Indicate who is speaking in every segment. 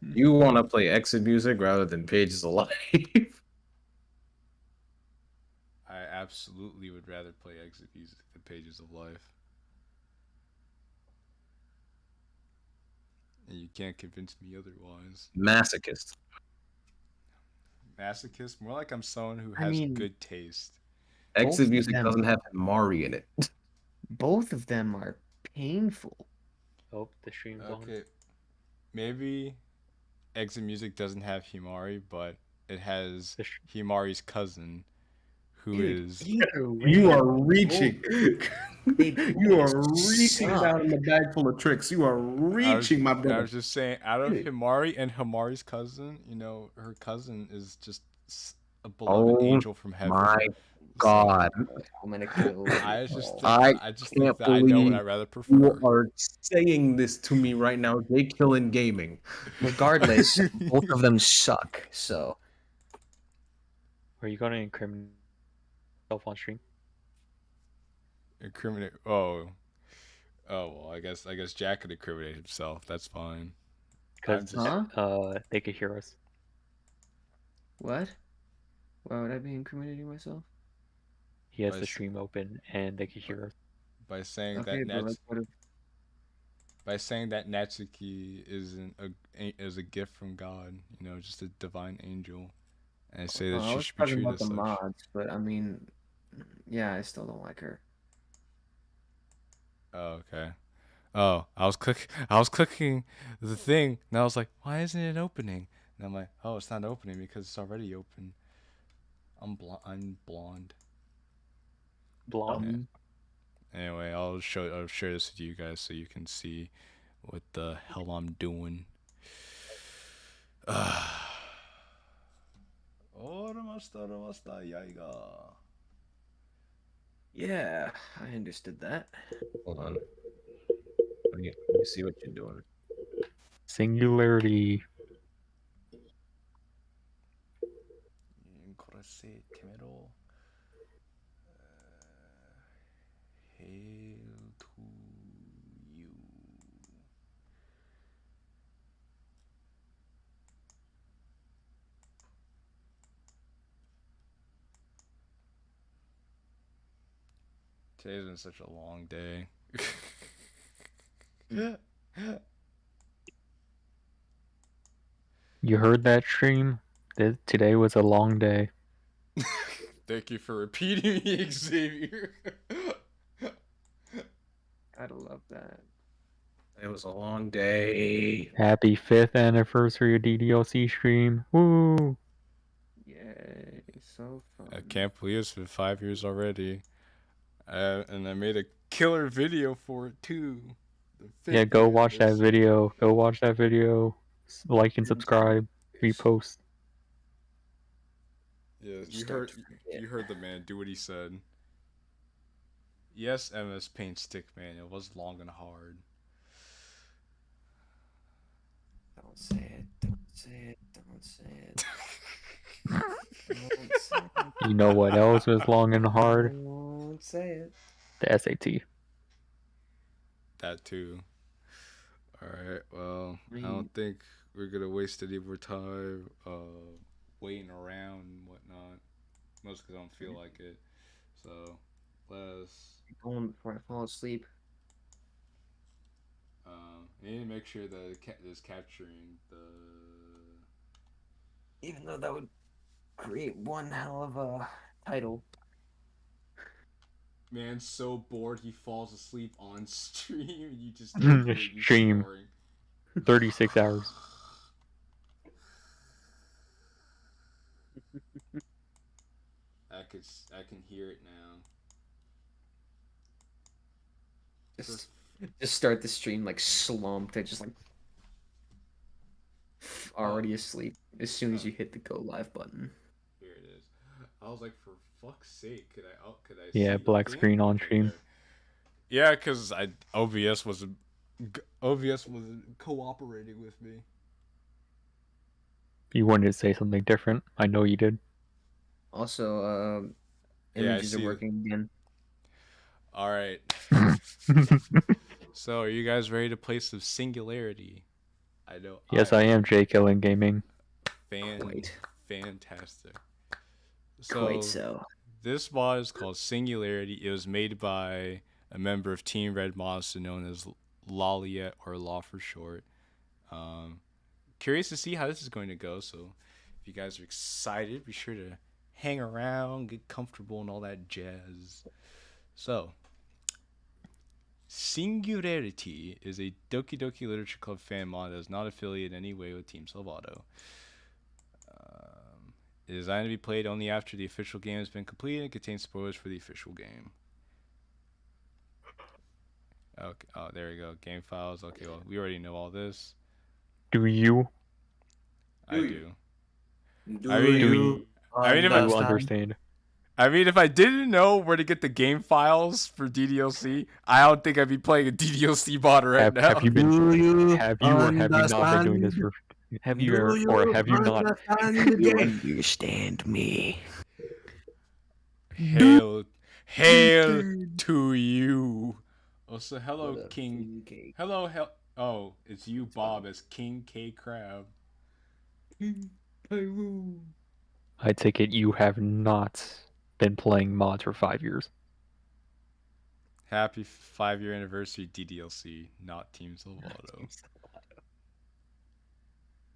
Speaker 1: You want to play exit music rather than Pages of Life?
Speaker 2: I absolutely would rather play exit music than Pages of Life. And you can't convince me otherwise.
Speaker 1: Masochist.
Speaker 2: Masochist? More like I'm someone who
Speaker 3: I
Speaker 2: has
Speaker 3: mean,
Speaker 2: good taste.
Speaker 1: Exit
Speaker 3: both of
Speaker 1: music
Speaker 3: them,
Speaker 1: doesn't have Mari in it.
Speaker 3: both of them are painful.
Speaker 4: Oh, the stream's on.
Speaker 2: Okay, maybe exit music doesn't have Himari, but it has
Speaker 4: The sh-
Speaker 2: Himari's cousin, who
Speaker 1: Dude,
Speaker 2: is.
Speaker 1: you are reaching.
Speaker 3: They
Speaker 1: You
Speaker 3: both
Speaker 1: are reaching
Speaker 3: suck.
Speaker 1: down in the bag full of tricks. You are reaching, my
Speaker 2: I
Speaker 1: brother.
Speaker 2: was just saying, out of
Speaker 1: Dude.
Speaker 2: Himari and Himari's cousin, her cousin is just a beloved
Speaker 1: Oh
Speaker 2: angel from heaven.
Speaker 1: my
Speaker 2: So,
Speaker 1: God.
Speaker 3: I'm gonna kill you.
Speaker 2: I just think
Speaker 1: I
Speaker 2: I just
Speaker 1: can't
Speaker 2: think that I know what
Speaker 1: believe
Speaker 2: I rather
Speaker 1: you
Speaker 2: prefer.
Speaker 1: are saying this to me right now, JQilin Gaming.
Speaker 3: Regardless, both of them suck. So
Speaker 4: Are you gonna incriminate yourself on stream?
Speaker 2: Incriminate. Oh, well. I guess Jack could incriminate himself. That's fine. I'm
Speaker 4: Because
Speaker 2: just.
Speaker 4: they could hear us.
Speaker 3: what? Why would I be incriminating myself?
Speaker 4: He has
Speaker 2: By
Speaker 4: the
Speaker 2: s-
Speaker 4: stream open and they could hear us.
Speaker 2: by saying
Speaker 3: Okay,
Speaker 2: that
Speaker 3: but like, what if?
Speaker 2: by saying that Natsuki is a gift from God, just a divine angel, and I say that
Speaker 3: I
Speaker 2: she
Speaker 3: was
Speaker 2: should be
Speaker 3: talking
Speaker 2: treated
Speaker 3: about
Speaker 2: as
Speaker 3: the
Speaker 2: such.
Speaker 3: mods, but I mean, yeah, I still don't like her.
Speaker 2: Oh, okay. Oh, I was clicking the thing, and I was like, why isn't it opening? And I'm like, oh, it's not opening because it's already open. I'm blonde.
Speaker 4: Blonde.
Speaker 2: Anyway, I'll share this with you guys so you can see what the hell I'm doing.
Speaker 3: Yeah, I understood that.
Speaker 1: Hold on. Let me see what you're doing.
Speaker 4: Singularity.
Speaker 2: Hail to you. Today's been such a long day.
Speaker 4: You heard that stream? Today was a long day.
Speaker 2: Thank you for repeating me, Xavier.
Speaker 3: Gotta love that.
Speaker 1: It was a long day.
Speaker 4: Happy 5th anniversary of DDLC stream. Woo!
Speaker 3: Yay, so fun.
Speaker 2: I can't believe it's been 5 years already. And I made a killer video for it too.
Speaker 4: Yeah, go watch that video. Go watch that video. Like and subscribe. Repost.
Speaker 2: Yeah,
Speaker 3: Start to
Speaker 2: you heard the man. Do what he said. Yes, MS Paint Stickman. It was long and hard.
Speaker 3: Don't say it. Don't say it. Don't say it. Don't say it.
Speaker 4: You know what else was long and hard?
Speaker 3: Don't say it.
Speaker 4: The SAT.
Speaker 2: That too. Alright, well, I
Speaker 3: mean-
Speaker 2: don't think we're gonna waste any more time waiting around and whatnot. Mostly because I don't feel like it. So, let's.
Speaker 3: Going before I fall asleep.
Speaker 2: I need to make sure that it is capturing the.
Speaker 3: Even though that would create one hell of a title.
Speaker 2: Man's so bored he falls asleep on stream. You just
Speaker 4: Stream. 36 hours.
Speaker 2: I can hear it now.
Speaker 3: Just start the stream like slumped. I just like already asleep as soon as you hit the go live button.
Speaker 2: Here it is. I was like, for fuck's sake, could I?
Speaker 4: Yeah,
Speaker 2: see
Speaker 4: black
Speaker 2: the thing?
Speaker 4: screen on stream.
Speaker 2: Okay. Yeah, because OBS wasn't cooperating with me.
Speaker 4: You wanted to say something different. I know you did.
Speaker 3: Also,
Speaker 2: Yeah, I
Speaker 3: images
Speaker 2: see
Speaker 3: are working again.
Speaker 2: All right. So, are you guys ready to play some Singularity? I know.
Speaker 4: Yes, I am JQilin Gaming.
Speaker 3: Quite.
Speaker 2: Fantastic.
Speaker 3: Quite so.
Speaker 2: This mod is called Singularity. It was made by a member of Team Red Monster known as Loliet, or Law for short. Curious to see how this is going to go. So if you guys are excited, be sure to hang around, get comfortable, and all that jazz. So, Singularity is a Doki Doki Literature Club fan mod that is not affiliated in any way with Team Salvato. It is designed to be played only after the official game has been completed and contains spoilers for the official game. Okay. Oh, there we go. Game files. Okay, well, we already know all this.
Speaker 4: Do you?
Speaker 2: I do.
Speaker 5: Do
Speaker 2: I mean,
Speaker 5: you
Speaker 2: I mean, if
Speaker 4: Do you understand?
Speaker 2: I mean, if I didn't know where to get the game files for DDLC, I don't think I'd be playing a DDLC mod right now.
Speaker 4: Have you been?
Speaker 5: Do you
Speaker 4: Have you or have you not been doing this for? Have you or have you not?
Speaker 5: understand the
Speaker 3: You
Speaker 5: game?
Speaker 3: understand me.
Speaker 2: Hail to you. Also, hello,
Speaker 3: What up,
Speaker 2: King.
Speaker 3: K?
Speaker 2: Hello, oh, it's you, Bob, as King K Crab.
Speaker 4: I take it you have not been playing mods for 5 years.
Speaker 2: Happy 5-year anniversary, DDLC, not Team Salvato.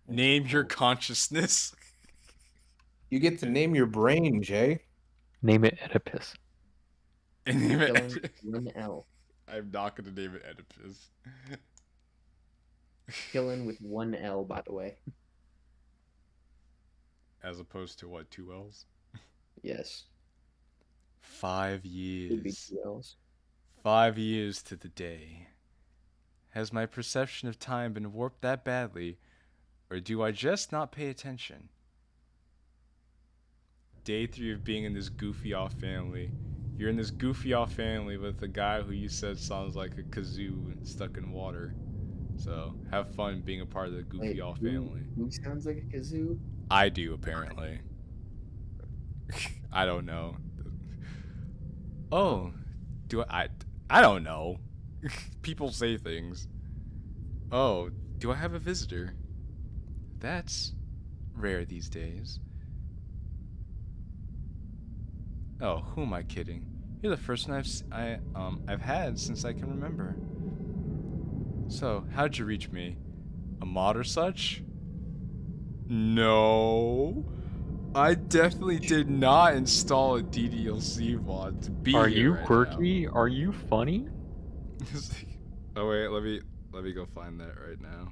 Speaker 2: Name your consciousness.
Speaker 5: You get to name your brain, Jay.
Speaker 4: Name it Oedipus.
Speaker 2: And name it
Speaker 3: Killing one L.
Speaker 2: I'm not going to name it Oedipus.
Speaker 3: Killing with one L, by the way.
Speaker 2: As opposed to what, 2 L's?
Speaker 3: Yes.
Speaker 2: 5
Speaker 3: Could be
Speaker 2: years.
Speaker 3: 2 L's.
Speaker 2: 5 years to the day. Has my perception of time been warped that badly, or do I just not pay attention? Day 3 of being in this goofy off family. You're in this goofy off family with a guy who you said sounds like a kazoo stuck in water. So have fun being a part of the goofy off family.
Speaker 3: Who sounds like a kazoo?
Speaker 2: I do, apparently. I don't know. Oh, I don't know. People say things. Oh, do I have a visitor? That's rare these days. Oh, who am I kidding? You're the first one I've had since I can remember. So, how'd you reach me? A mod or such? No. I definitely did not install a DDLC mod to be
Speaker 4: Are
Speaker 2: here
Speaker 4: you
Speaker 2: right
Speaker 4: quirky? Are you funny?
Speaker 2: now. Oh wait, let me go find that right now.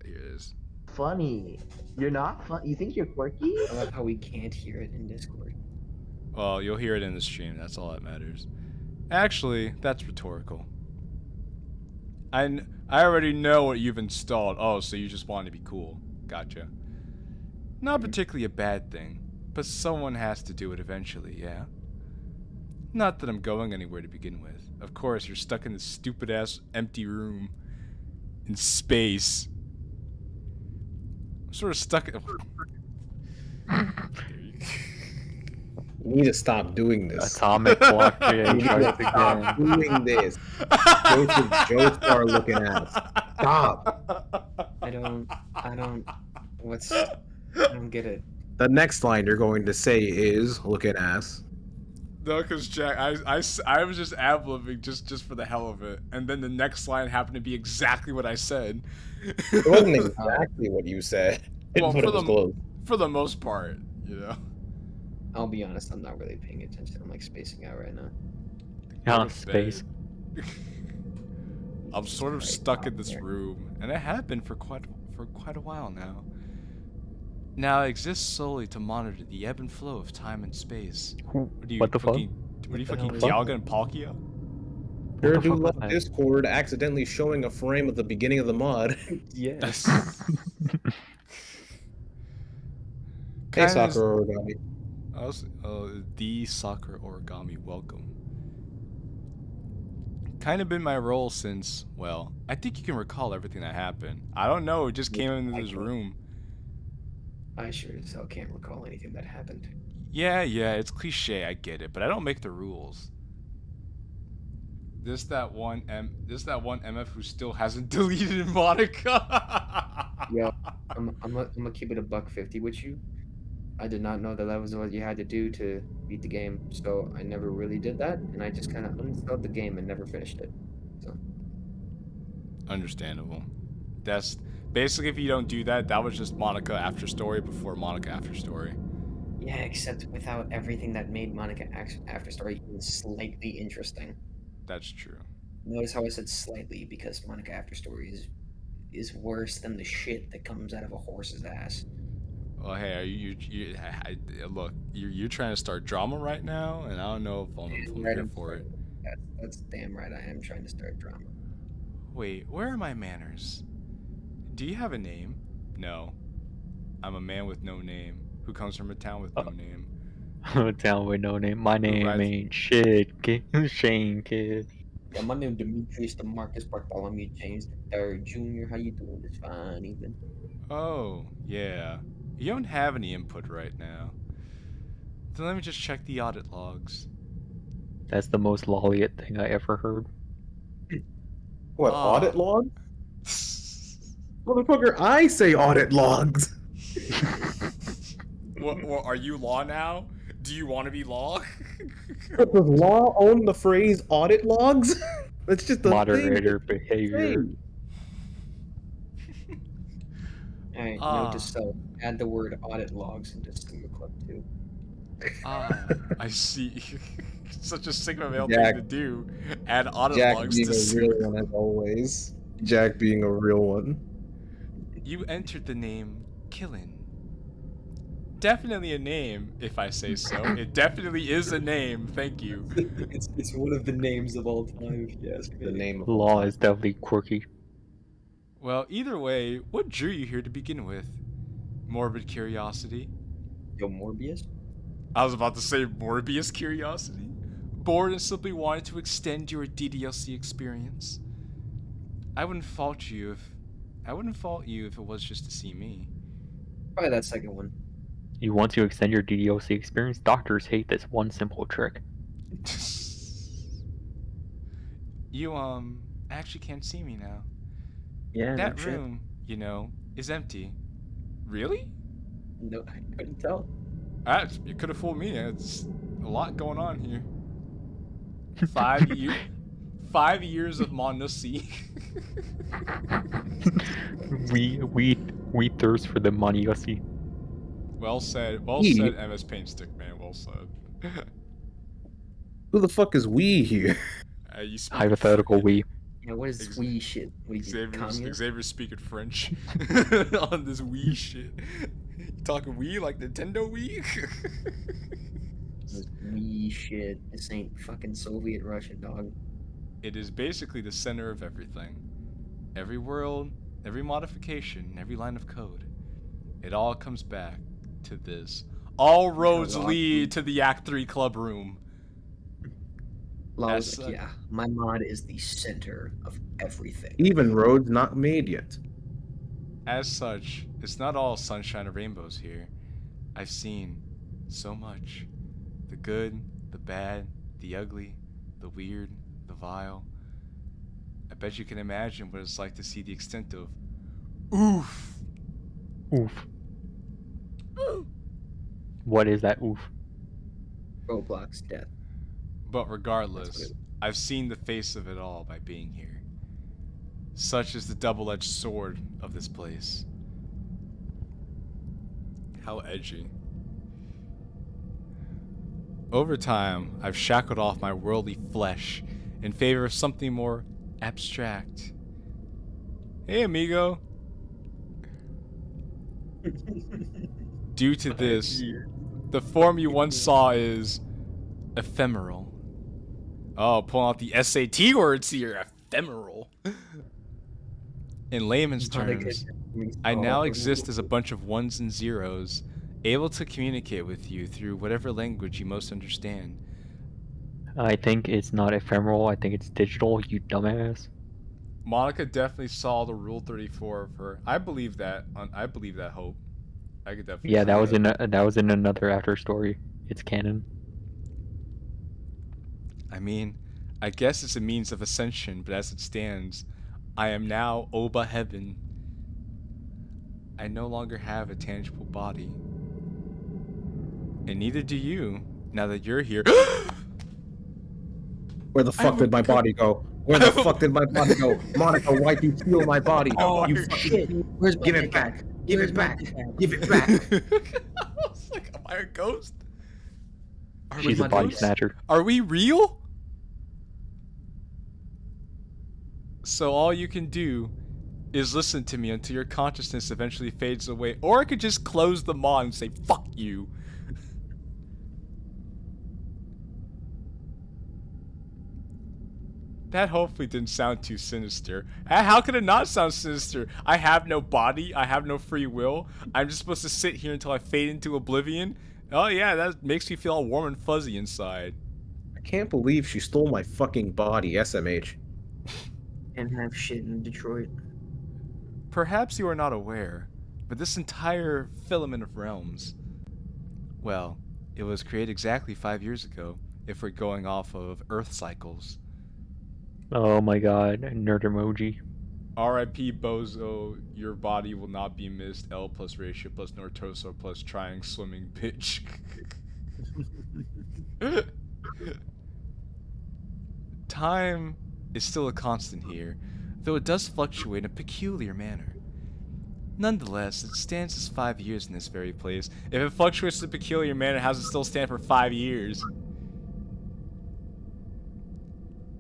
Speaker 2: Here it is.
Speaker 6: Funny. You're not fun. You think you're quirky?
Speaker 3: I love how we can't hear it in Discord.
Speaker 2: Well, you'll hear it in the stream. That's all that matters. Actually, that's rhetorical. I already know what you've installed. Oh, so you just want to be cool. Gotcha. Not particularly a bad thing, but someone has to do it eventually, yeah? Not that I'm going anywhere to begin with. Of course, you're stuck in this stupid-ass empty room in space. I'm sort of stuck...
Speaker 5: You need to stop doing this.
Speaker 4: Atomic clock
Speaker 5: You need to
Speaker 4: strikes
Speaker 5: stop
Speaker 4: again.
Speaker 5: doing this. Go to Joestar looking ass. Stop.
Speaker 3: I don't get it.
Speaker 5: The next line you're going to say is looking ass.
Speaker 2: No, because Jack, I was just ad-libbing just for the hell of it, and then the next line happened to be exactly what I said.
Speaker 5: It wasn't exactly what you said.
Speaker 2: Well,
Speaker 5: But it was close.
Speaker 2: for the most part, you know.
Speaker 3: I'll be honest, I'm not really paying attention. I'm like spacing out right now.
Speaker 4: Ah,
Speaker 2: Go to
Speaker 4: space.
Speaker 2: bed. I'm sort of stuck in this room, and it had been for quite a while now. Now I exist solely to monitor the ebb and flow of time and space.
Speaker 4: What the fuck?
Speaker 2: What are you
Speaker 3: What the
Speaker 2: fucking
Speaker 3: hell is
Speaker 2: Dialga and Palkia?
Speaker 5: Your
Speaker 4: What the
Speaker 5: dude
Speaker 4: fuck
Speaker 5: left
Speaker 4: was that?
Speaker 5: Discord accidentally showing a frame at the beginning of the mod.
Speaker 3: Yes.
Speaker 5: Hey, Sakura Origami.
Speaker 2: The Sakura Origami, welcome. Kind of been my role since, well, I think you can recall everything that happened. I don't know, it just came into this room.
Speaker 3: I sure as hell can't recall anything that happened.
Speaker 2: Yeah, it's cliche, I get it, but I don't make the rules. This that one MF who still hasn't deleted Monica.
Speaker 3: Yo, I'm gonna keep it a $1.50 with you. I did not know that was what you had to do to beat the game, so I never really did that, and I just kind of uninstalled the game and never finished it. So
Speaker 2: Understandable. That's basically, if you don't do that, that was just Monica After Story before Monica After Story.
Speaker 3: yeah, except without everything that made Monica After Story even slightly interesting.
Speaker 2: That's true.
Speaker 3: Notice how I said slightly, because Monica After Story is worse than the shit that comes out of a horse's ass.
Speaker 2: Well, hey, are look, you're trying to start drama right now, and I don't know if I'm here for it.
Speaker 3: That's damn right. I am trying to start drama.
Speaker 2: Wait, where are my manners? Do you have a name? No. I'm a man with no name who comes from a town with no name.
Speaker 4: A town with no name. My name
Speaker 2: rides-
Speaker 4: ain't shit, kid. Shane, kid.
Speaker 3: Yeah, my name Demetrius DeMarcus Bartholomew James III Jr. How you doing this fine evening?
Speaker 2: Oh, yeah. You don't have any input right now. Then let me just check the audit logs.
Speaker 4: That's the most lolliot thing I ever heard.
Speaker 5: What,
Speaker 2: Ah.
Speaker 5: audit log? Motherfucker, I say audit logs.
Speaker 2: What, are you law now? Do you want to be law?
Speaker 5: Does law own the phrase audit logs? That's just a
Speaker 4: Moderator
Speaker 5: thing.
Speaker 4: behavior.
Speaker 3: Alright,
Speaker 2: Ah.
Speaker 3: note to self. Add the word audit logs into Sigma Club too.
Speaker 2: Ah, I see. Such a Sigma male
Speaker 5: Jack-
Speaker 2: thing to do. Add audit
Speaker 5: Jack
Speaker 2: logs
Speaker 5: being
Speaker 2: to
Speaker 5: a real one as always. Jack being a real one.
Speaker 2: You entered the name Killin. Definitely a name, if I say so. It definitely is a name, thank you.
Speaker 3: It's one of the names of all time, if you ask me.
Speaker 5: The name of
Speaker 4: Law is definitely quirky.
Speaker 2: Well, either way, what drew you here to begin with? Morbid curiosity?
Speaker 3: Yo, Morbius?
Speaker 2: I was about to say Morbius curiosity? Bored and simply wanted to extend your DDLC experience? I wouldn't fault you if it was just to see me.
Speaker 3: Probably that second one.
Speaker 4: You want to extend your DDLC experience? Doctors hate this one simple trick.
Speaker 2: You actually can't see me now.
Speaker 3: Yeah,
Speaker 2: That room, you know, is empty. Really?
Speaker 3: No, I couldn't tell.
Speaker 2: You could have fooled me. It's a lot going on here. 5 years. 5 years of Monusi.
Speaker 4: we thirst for the money, you see.
Speaker 2: Well said. Well
Speaker 5: Ye-
Speaker 2: said, MS Paintstick, man. Well said.
Speaker 5: Who the fuck is we here?
Speaker 2: You speak
Speaker 4: Hypothetical we.
Speaker 3: Yeah, what is
Speaker 2: Ex-
Speaker 3: wee shit? What are you, communist?
Speaker 2: Xavier's speaking French on this Wii shit. You talking Wii like Nintendo Wii?
Speaker 3: This wee shit. This ain't fucking Soviet Russian, dog.
Speaker 2: It is basically the center of everything. Every world, every modification, every line of code. It all comes back to this. All roads lead to the Act 3 club room.
Speaker 3: Law's
Speaker 2: As
Speaker 3: like,
Speaker 2: such-
Speaker 3: yeah, my mod is the center of everything.
Speaker 5: Even roads not made yet.
Speaker 2: As such, it's not all sunshine and rainbows here. I've seen so much. The good, the bad, the ugly, the weird, the vile. I bet you can imagine what it's like to see the extent of oof.
Speaker 4: Oof. What is that oof?
Speaker 3: Roblox death.
Speaker 2: But
Speaker 3: That's
Speaker 2: regardless,
Speaker 3: what it-
Speaker 2: I've seen the face of it all by being here. Such is the double-edged sword of this place. How edgy. Over time, I've shackled off my worldly flesh in favor of something more abstract. Hey, amigo. Due to this, the form you once saw is ephemeral. Oh, pulling out the SAT words here. Ephemeral. In layman's terms, I now exist as a bunch of ones and zeros, able to communicate with you through whatever language you most understand.
Speaker 4: I think it's not ephemeral. I think it's digital. You dumbass.
Speaker 2: Monica definitely saw the Rule 34 of her. I believe that. I believe that hope. I could definitely.
Speaker 4: Yeah,
Speaker 2: see
Speaker 4: that was in another after story. It's canon.
Speaker 2: I mean, I guess it's a means of ascension, but as it stands, I am now Oba Heaven. I no longer have a tangible body. And neither do you, now that you're here.
Speaker 5: Where the fuck did my body go? Where the fuck did my body go? Monica, why'd you steal my body?
Speaker 3: Oh,
Speaker 5: you
Speaker 3: shit.
Speaker 5: fucking
Speaker 3: Where's
Speaker 5: give
Speaker 3: my
Speaker 5: it
Speaker 3: bag?
Speaker 5: back. Give
Speaker 3: Where's
Speaker 5: it
Speaker 3: my
Speaker 5: back.
Speaker 3: bag?
Speaker 5: Give it back.
Speaker 2: I was like, am I a ghost?
Speaker 4: She's
Speaker 3: my
Speaker 4: a body
Speaker 3: ghost?
Speaker 4: snatcher.
Speaker 2: Are we real? So all you can do is listen to me until your consciousness eventually fades away. Or I could just close the mod and say, fuck you. That hopefully didn't sound too sinister. How could it not sound sinister? I have no body. I have no free will. I'm just supposed to sit here until I fade into oblivion. Oh yeah, that makes me feel all warm and fuzzy inside.
Speaker 5: I can't believe she stole my fucking body, SMH.
Speaker 3: And have shit in Detroit.
Speaker 2: Perhaps you are not aware, but this entire filament of realms, well, it was created exactly 5 years ago, if we're going off of Earth cycles.
Speaker 4: Oh my god, nerd emoji.
Speaker 2: R.I.P. Bozo, your body will not be missed. L plus ratio plus Nortoso plus trying swimming bitch. Time is still a constant here, though it does fluctuate in a peculiar manner. Nonetheless, it stands as 5 years in this very place. If it fluctuates in a peculiar manner, how does it still stand for 5 years?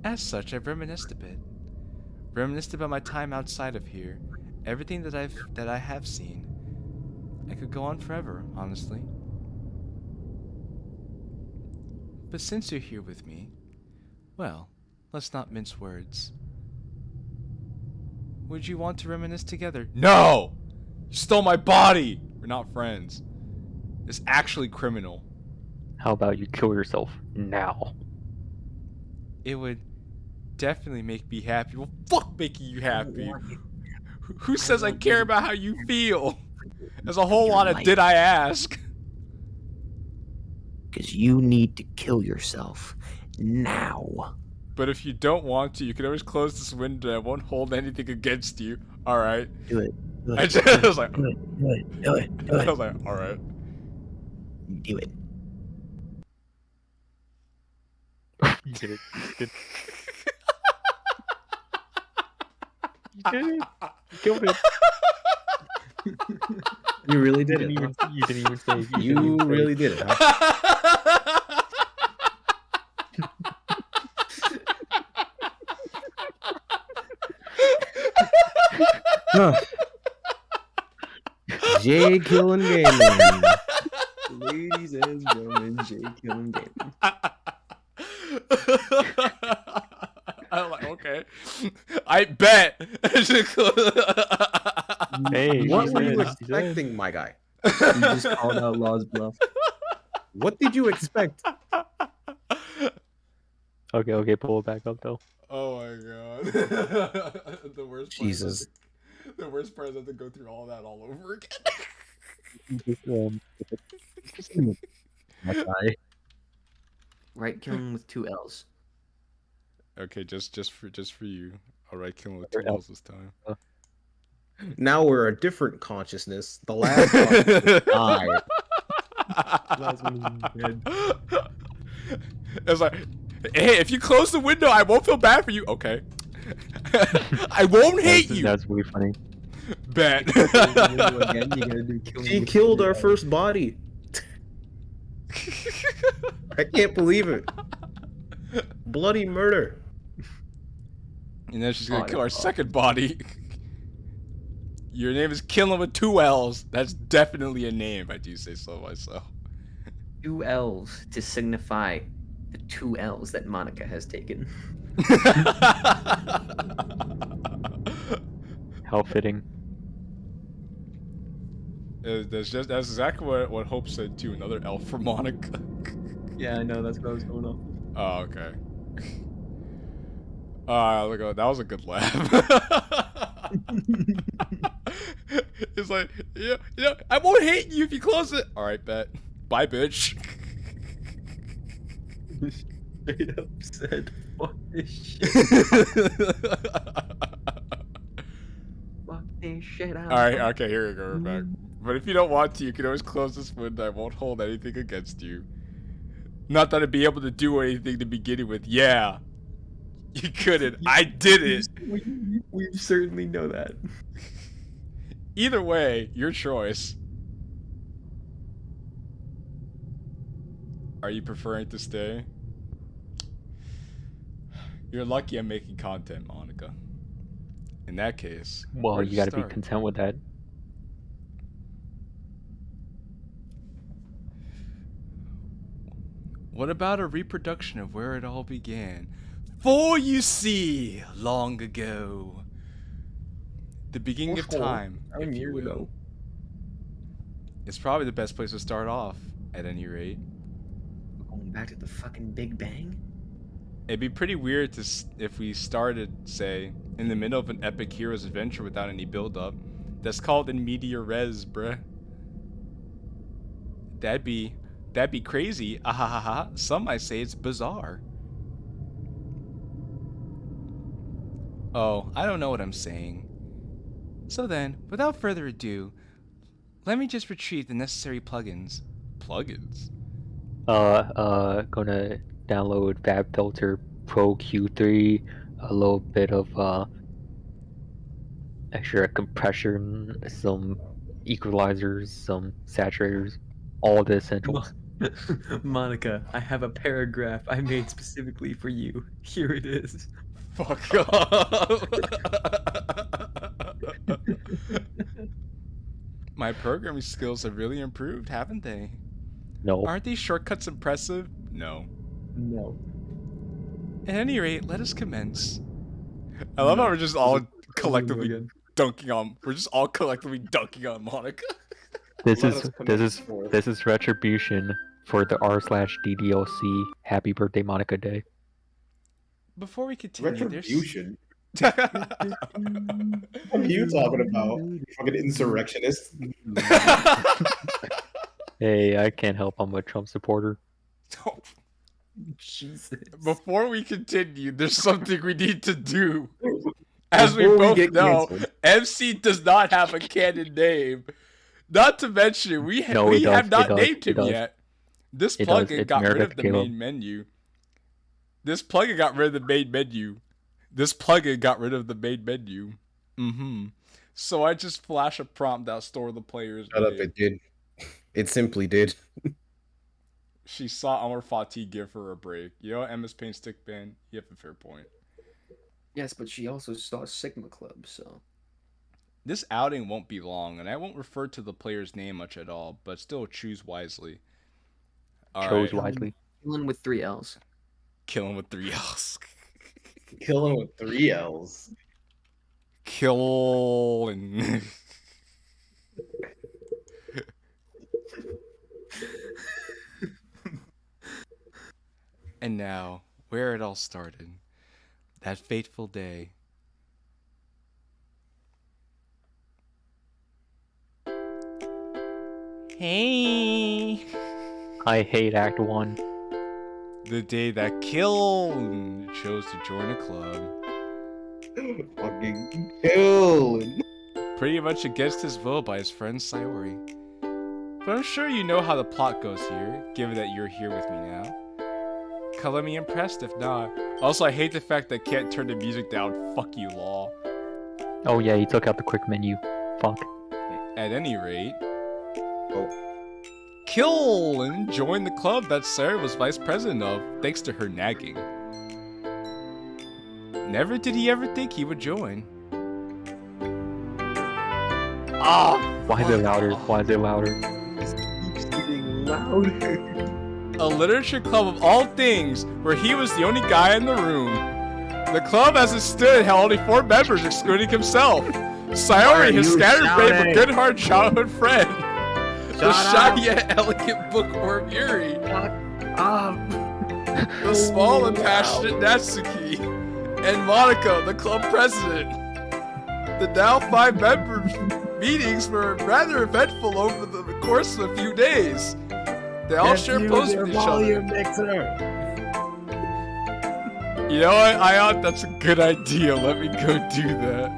Speaker 2: As such, I've reminisced a bit. Reminisced about my time outside of here, everything that I have seen. I could go on forever, honestly. But since you're here with me, well, let's not mince words. Would you want to reminisce together? No! You stole my body! We're not friends. It's actually criminal.
Speaker 4: How about you kill yourself now?
Speaker 2: It would definitely make me happy. Well, fuck making you happy. Who says I care about how you feel? There's a whole lot of did I ask?
Speaker 7: Because you need to kill yourself now.
Speaker 2: But if you don't want to, you can always close this window. I won't hold anything against you. Alright.
Speaker 7: Do it. Do it.
Speaker 2: I just was like,
Speaker 7: do it. Do it. Do it. Do
Speaker 2: I
Speaker 7: it.
Speaker 2: was like, alright.
Speaker 7: Do it.
Speaker 4: You did it. You did it. You killed it.
Speaker 5: You really
Speaker 4: You
Speaker 5: did
Speaker 4: didn't
Speaker 5: it.
Speaker 4: even, you didn't even say it.
Speaker 5: You really did it, huh? Huh. JQilin Gaming. Ladies and gentlemen, JQilin Gaming.
Speaker 2: I'm like, okay. I bet.
Speaker 4: Hey,
Speaker 5: What
Speaker 4: she
Speaker 5: were you
Speaker 4: said, she said.
Speaker 5: expecting, my guy?
Speaker 6: You just called out Law's bluff.
Speaker 5: What did you expect?
Speaker 4: Okay, pull it back up though.
Speaker 2: Oh my god. The worst part
Speaker 5: Jesus.
Speaker 2: is the worst part is I have to go through all that all over again.
Speaker 5: My guy.
Speaker 3: Right, killing with 2 L's.
Speaker 2: Okay, just for you. Alright, killing with 2
Speaker 4: Alright,
Speaker 2: L's this time.
Speaker 5: Now we're a different consciousness. The last one died.
Speaker 6: Last one is dead.
Speaker 2: It's like, hey, if you close the window, I won't feel bad for you. Okay. I won't hate you.
Speaker 4: That's really funny.
Speaker 2: Bet.
Speaker 6: Again, you gotta do kill me
Speaker 5: She
Speaker 6: with
Speaker 5: killed
Speaker 6: 2
Speaker 5: our
Speaker 6: L's.
Speaker 5: first body. I can't believe it. Bloody murder.
Speaker 2: And then she's gonna kill our second body. Your name is Killing with 2 L's. That's definitely a name, if I do say so myself.
Speaker 3: 2 L's to signify the 2 L's that Monica has taken.
Speaker 4: How fitting.
Speaker 2: That's exactly what Hope said too. Another L for Monica.
Speaker 6: Yeah, I know, that's what I was going on.
Speaker 2: Oh, okay. Look, that was a good laugh. It's like, yeah, I won't hate you if you close it. All right, bet. Bye, bitch.
Speaker 6: Straight up said, fuck this shit. Fuck this shit out.
Speaker 2: Alright, okay, here we go, we're back. But if you don't want to, you can always close this window. I won't hold anything against you. Not that I'd be able to do anything to begin with. Yeah. You couldn't. I did it.
Speaker 6: We certainly know that.
Speaker 2: Either way, your choice. Are you preferring to stay? You're lucky I'm making content, Monica. In that case,
Speaker 4: Well,
Speaker 2: where'd
Speaker 4: you gotta be
Speaker 2: start?
Speaker 4: content with that.
Speaker 2: What about a reproduction of where it all began? For you see, long ago, the beginning of time, if you will. It's probably the best place to start off, at any rate.
Speaker 3: Going back to the fucking Big Bang?
Speaker 2: It'd be pretty weird to if we started, say, in the middle of an epic hero's adventure without any build-up. That's called in media res, bruh. That'd be crazy. Ahahaha. Some might say it's bizarre. Oh, I don't know what I'm saying. So then, without further ado, let me just retrieve the necessary plugins. Plugins?
Speaker 4: Gonna download FabFilter Pro Q3, a little bit of extra compression, some equalizers, some saturators, all the essentials.
Speaker 6: Monica, I have a paragraph I made specifically for you. Here it is.
Speaker 2: Fuck off. My programming skills have really improved, haven't they?
Speaker 4: No.
Speaker 2: Aren't these shortcuts impressive? No.
Speaker 6: No.
Speaker 2: At any rate, let us commence. I love how we're just all collectively dunking on. We're just all collectively dunking on Monica.
Speaker 4: This
Speaker 5: Let
Speaker 4: is
Speaker 5: us commence forth.
Speaker 4: this is retribution for the r/DDLC Happy Birthday Monica Day.
Speaker 2: Before we continue,
Speaker 5: Retribution?
Speaker 2: there's...
Speaker 5: What are you talking about? You fucking insurrectionist.
Speaker 4: Hey, I can't help. I'm a Trump supporter.
Speaker 6: Jesus.
Speaker 2: Before we continue, there's something we need to do. As we
Speaker 5: Before we
Speaker 2: both
Speaker 5: get
Speaker 2: know,
Speaker 5: canceled.
Speaker 2: MC does not have a canon name. Not to mention, we
Speaker 4: No, it does,
Speaker 2: have not
Speaker 4: it does,
Speaker 2: named
Speaker 4: it
Speaker 2: him
Speaker 4: does.
Speaker 2: yet. This
Speaker 4: It does,
Speaker 2: plugin
Speaker 4: it's
Speaker 2: got rid
Speaker 4: Meredith
Speaker 2: of the
Speaker 4: Caleb.
Speaker 2: main menu. This plugin got rid of the main menu. This plugin got rid of the main menu. So I just flash a prompt that store the player's
Speaker 5: Shut up,
Speaker 2: name.
Speaker 5: it did. It simply did.
Speaker 2: She saw Amor Fati give her a break. You know, MS Paint stick ban. You have a fair point.
Speaker 3: Yes, but she also saw Sigma Club, so.
Speaker 2: This outing won't be long, and I won't refer to the player's name much at all, but still choose wisely.
Speaker 4: Chose
Speaker 2: Alright,
Speaker 4: wisely.
Speaker 3: Killing with 3 L's.
Speaker 2: killing with 3 L's.
Speaker 5: Killing with 3 L's.
Speaker 2: Killing. And now, where it all started. That fateful day. Hey!
Speaker 4: I hate Act 1.
Speaker 2: The day that JQilin chose to join a club.
Speaker 5: Fucking killing.
Speaker 2: Pretty much against his will by his friend Sayori. But I'm sure you know how the plot goes here, given that you're here with me now. Color me impressed if not. Also, I hate the fact that I can't turn the music down. Fuck you, law.
Speaker 4: Oh yeah, he took out the quick menu. Fuck.
Speaker 2: At any rate, JQilin joined the club that Sarah was vice president of, thanks to her nagging. Never did he ever think he would join.
Speaker 4: Why is it louder? Why is it louder?
Speaker 6: Keeps getting louder.
Speaker 2: A literature club of all things, where he was the only guy in the room. The club as it stood had only 4 members, excluding himself. Sayori, his scatterbrained but good-hearted childhood friend. The shy yet elegant bookworm Yuri. The small and passionate Natsuki. And Monica, the club president. The now 5 members' meetings were rather eventful over the course of a few days. They all share posts with each other. You know what, Ion? That's a good idea. Let me go do that.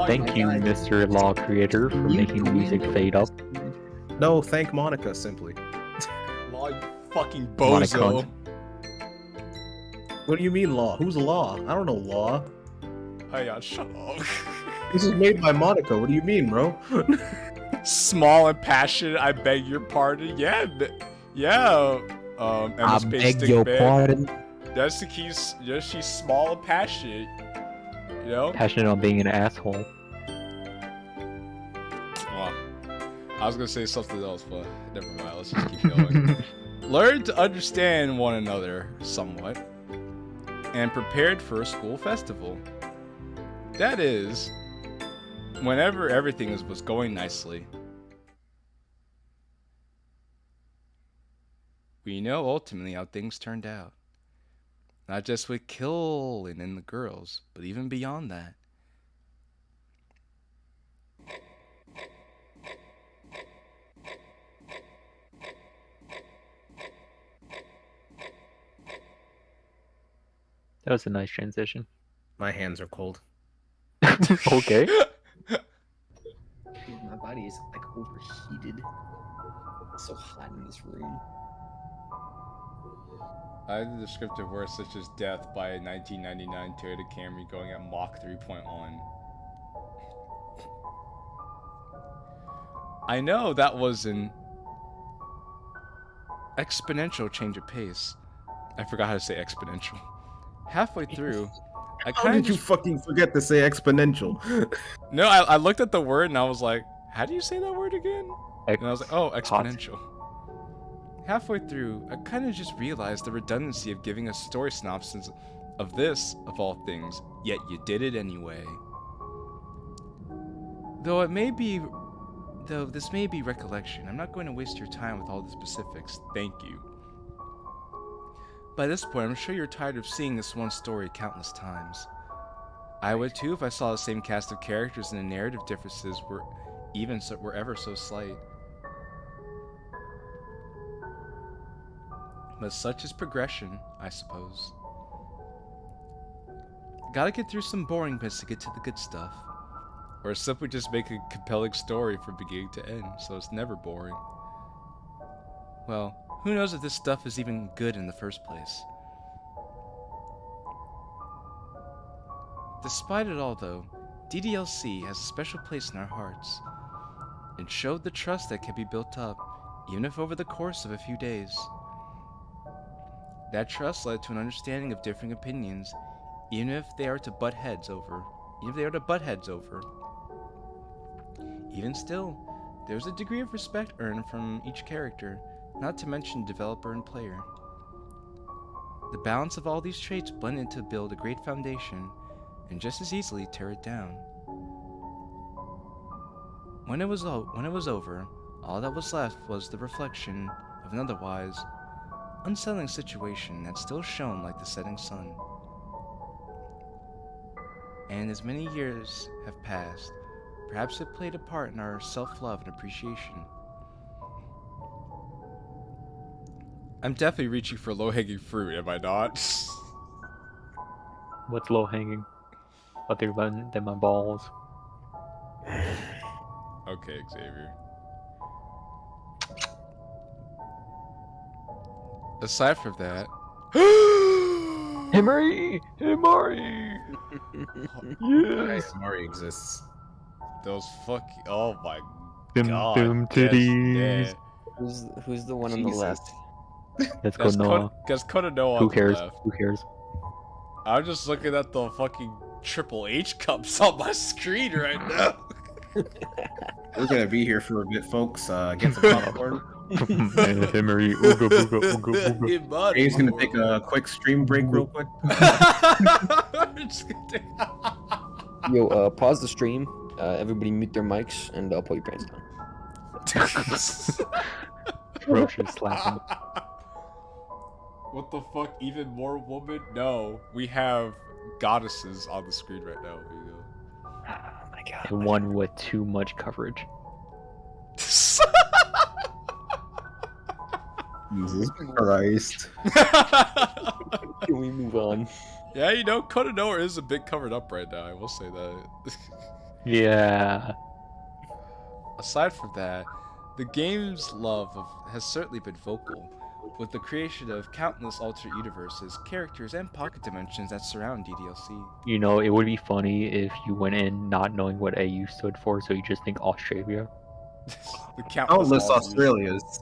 Speaker 4: Thank you, Mr. Law Creator, for making the music fade up.
Speaker 5: No, thank Monica simply.
Speaker 2: Law, you fucking bozo.
Speaker 4: Monica.
Speaker 5: What do you mean law? Who's law? I don't know law.
Speaker 2: Ion, shut up.
Speaker 5: This is made by Monica. What do you mean, bro?
Speaker 2: Small and passionate, I beg your pardon. Yeah, yeah.
Speaker 7: I beg your pardon.
Speaker 2: That's the key. Yes, she's small and passionate. You know?
Speaker 4: Passionate on being an asshole.
Speaker 2: Well, I was gonna say something else, but never mind. Let's just keep going. Learn to understand one another somewhat, and prepared for a school festival. That is, whenever everything was going nicely. We know ultimately how things turned out. Not just with JQilin and the girls, but even beyond that.
Speaker 4: That was a nice transition.
Speaker 5: My hands are cold.
Speaker 4: Okay.
Speaker 6: Dude, my body is like overheated. It's so hot in this room.
Speaker 2: I had the descriptive words such as death by a 1999 Toyota Camry going at Mach 3.1. I know that was an exponential change of pace. I forgot how to say exponential. Halfway through, I
Speaker 5: How
Speaker 2: kind
Speaker 5: did you
Speaker 2: of
Speaker 5: fucking forget to say exponential?
Speaker 2: no, I looked at the word and I was like, how do you say that word again? And I was like, oh, exponential. Halfway through, I kind of just realized the redundancy of giving a story synopsis of this, of all things, yet you did it anyway. Though this may be recollection, I'm not going to waste your time with all the specifics, thank you. By this point, I'm sure you're tired of seeing this one story countless times. I would too if I saw the same cast of characters and the narrative differences were ever so slight. But such is progression, I suppose. Gotta get through some boring bits to get to the good stuff. Or simply just make a compelling story from beginning to end, so it's never boring. Well, who knows if this stuff is even good in the first place. Despite it all though, DDLC has a special place in our hearts. It showed the trust that can be built up, even if over the course of a few days. That trust led to an understanding of differing opinions, even if they are to butt heads over. Even still, there's a degree of respect earned from each character, not to mention developer and player. The balance of all these traits blended to build a great foundation, and just as easily tear it down. When it was over, all that was left was the reflection of an otherwise unsettling situation that still shone like the setting sun. And as many years have passed, perhaps it played a part in our self-love and appreciation. I'm definitely reaching for low-hanging fruit, am I not?
Speaker 4: What's low hanging? Other than my balls.
Speaker 2: Okay, Xavier. Aside from that...
Speaker 4: Himari! Himari! Yes!
Speaker 5: Mari exists.
Speaker 2: Those fucking... Oh my
Speaker 4: Dum
Speaker 2: god.
Speaker 4: dum
Speaker 2: yes,
Speaker 4: titties.
Speaker 2: yeah.
Speaker 6: Who's the one on the left?
Speaker 4: Let's go, Noah.
Speaker 2: Guess Kononoa
Speaker 4: Who
Speaker 2: on the
Speaker 4: cares?
Speaker 2: left.
Speaker 4: Who cares?
Speaker 2: I'm just looking at the fucking Triple H cups on my screen right now.
Speaker 5: We're gonna be here for a bit, folks. Get some popcorn.
Speaker 4: Himari, ooga booga ooga booga.
Speaker 5: He's gonna take a quick stream break real quick.
Speaker 6: Yo, pause the stream. Everybody mute their mics and pull your pants down.
Speaker 4: Ferocious slapping.
Speaker 2: What the fuck? Even more woman? No, we have goddesses on the screen right now.
Speaker 6: Oh my god.
Speaker 4: And one with too much coverage.
Speaker 5: Jesus Christ.
Speaker 6: Can we move on?
Speaker 2: Yeah, you know, Code of Nowhere is a bit covered up right now. I will say that.
Speaker 4: Yeah.
Speaker 2: Aside from that, the game's has certainly been vocal, with the creation of countless alternate universes, characters, and pocket dimensions that surround DDLC.
Speaker 4: You know, it would be funny if you went in not knowing what AU stood for, so you just think Australia.
Speaker 2: The countless
Speaker 5: Countless
Speaker 2: Aussies.
Speaker 5: Australias.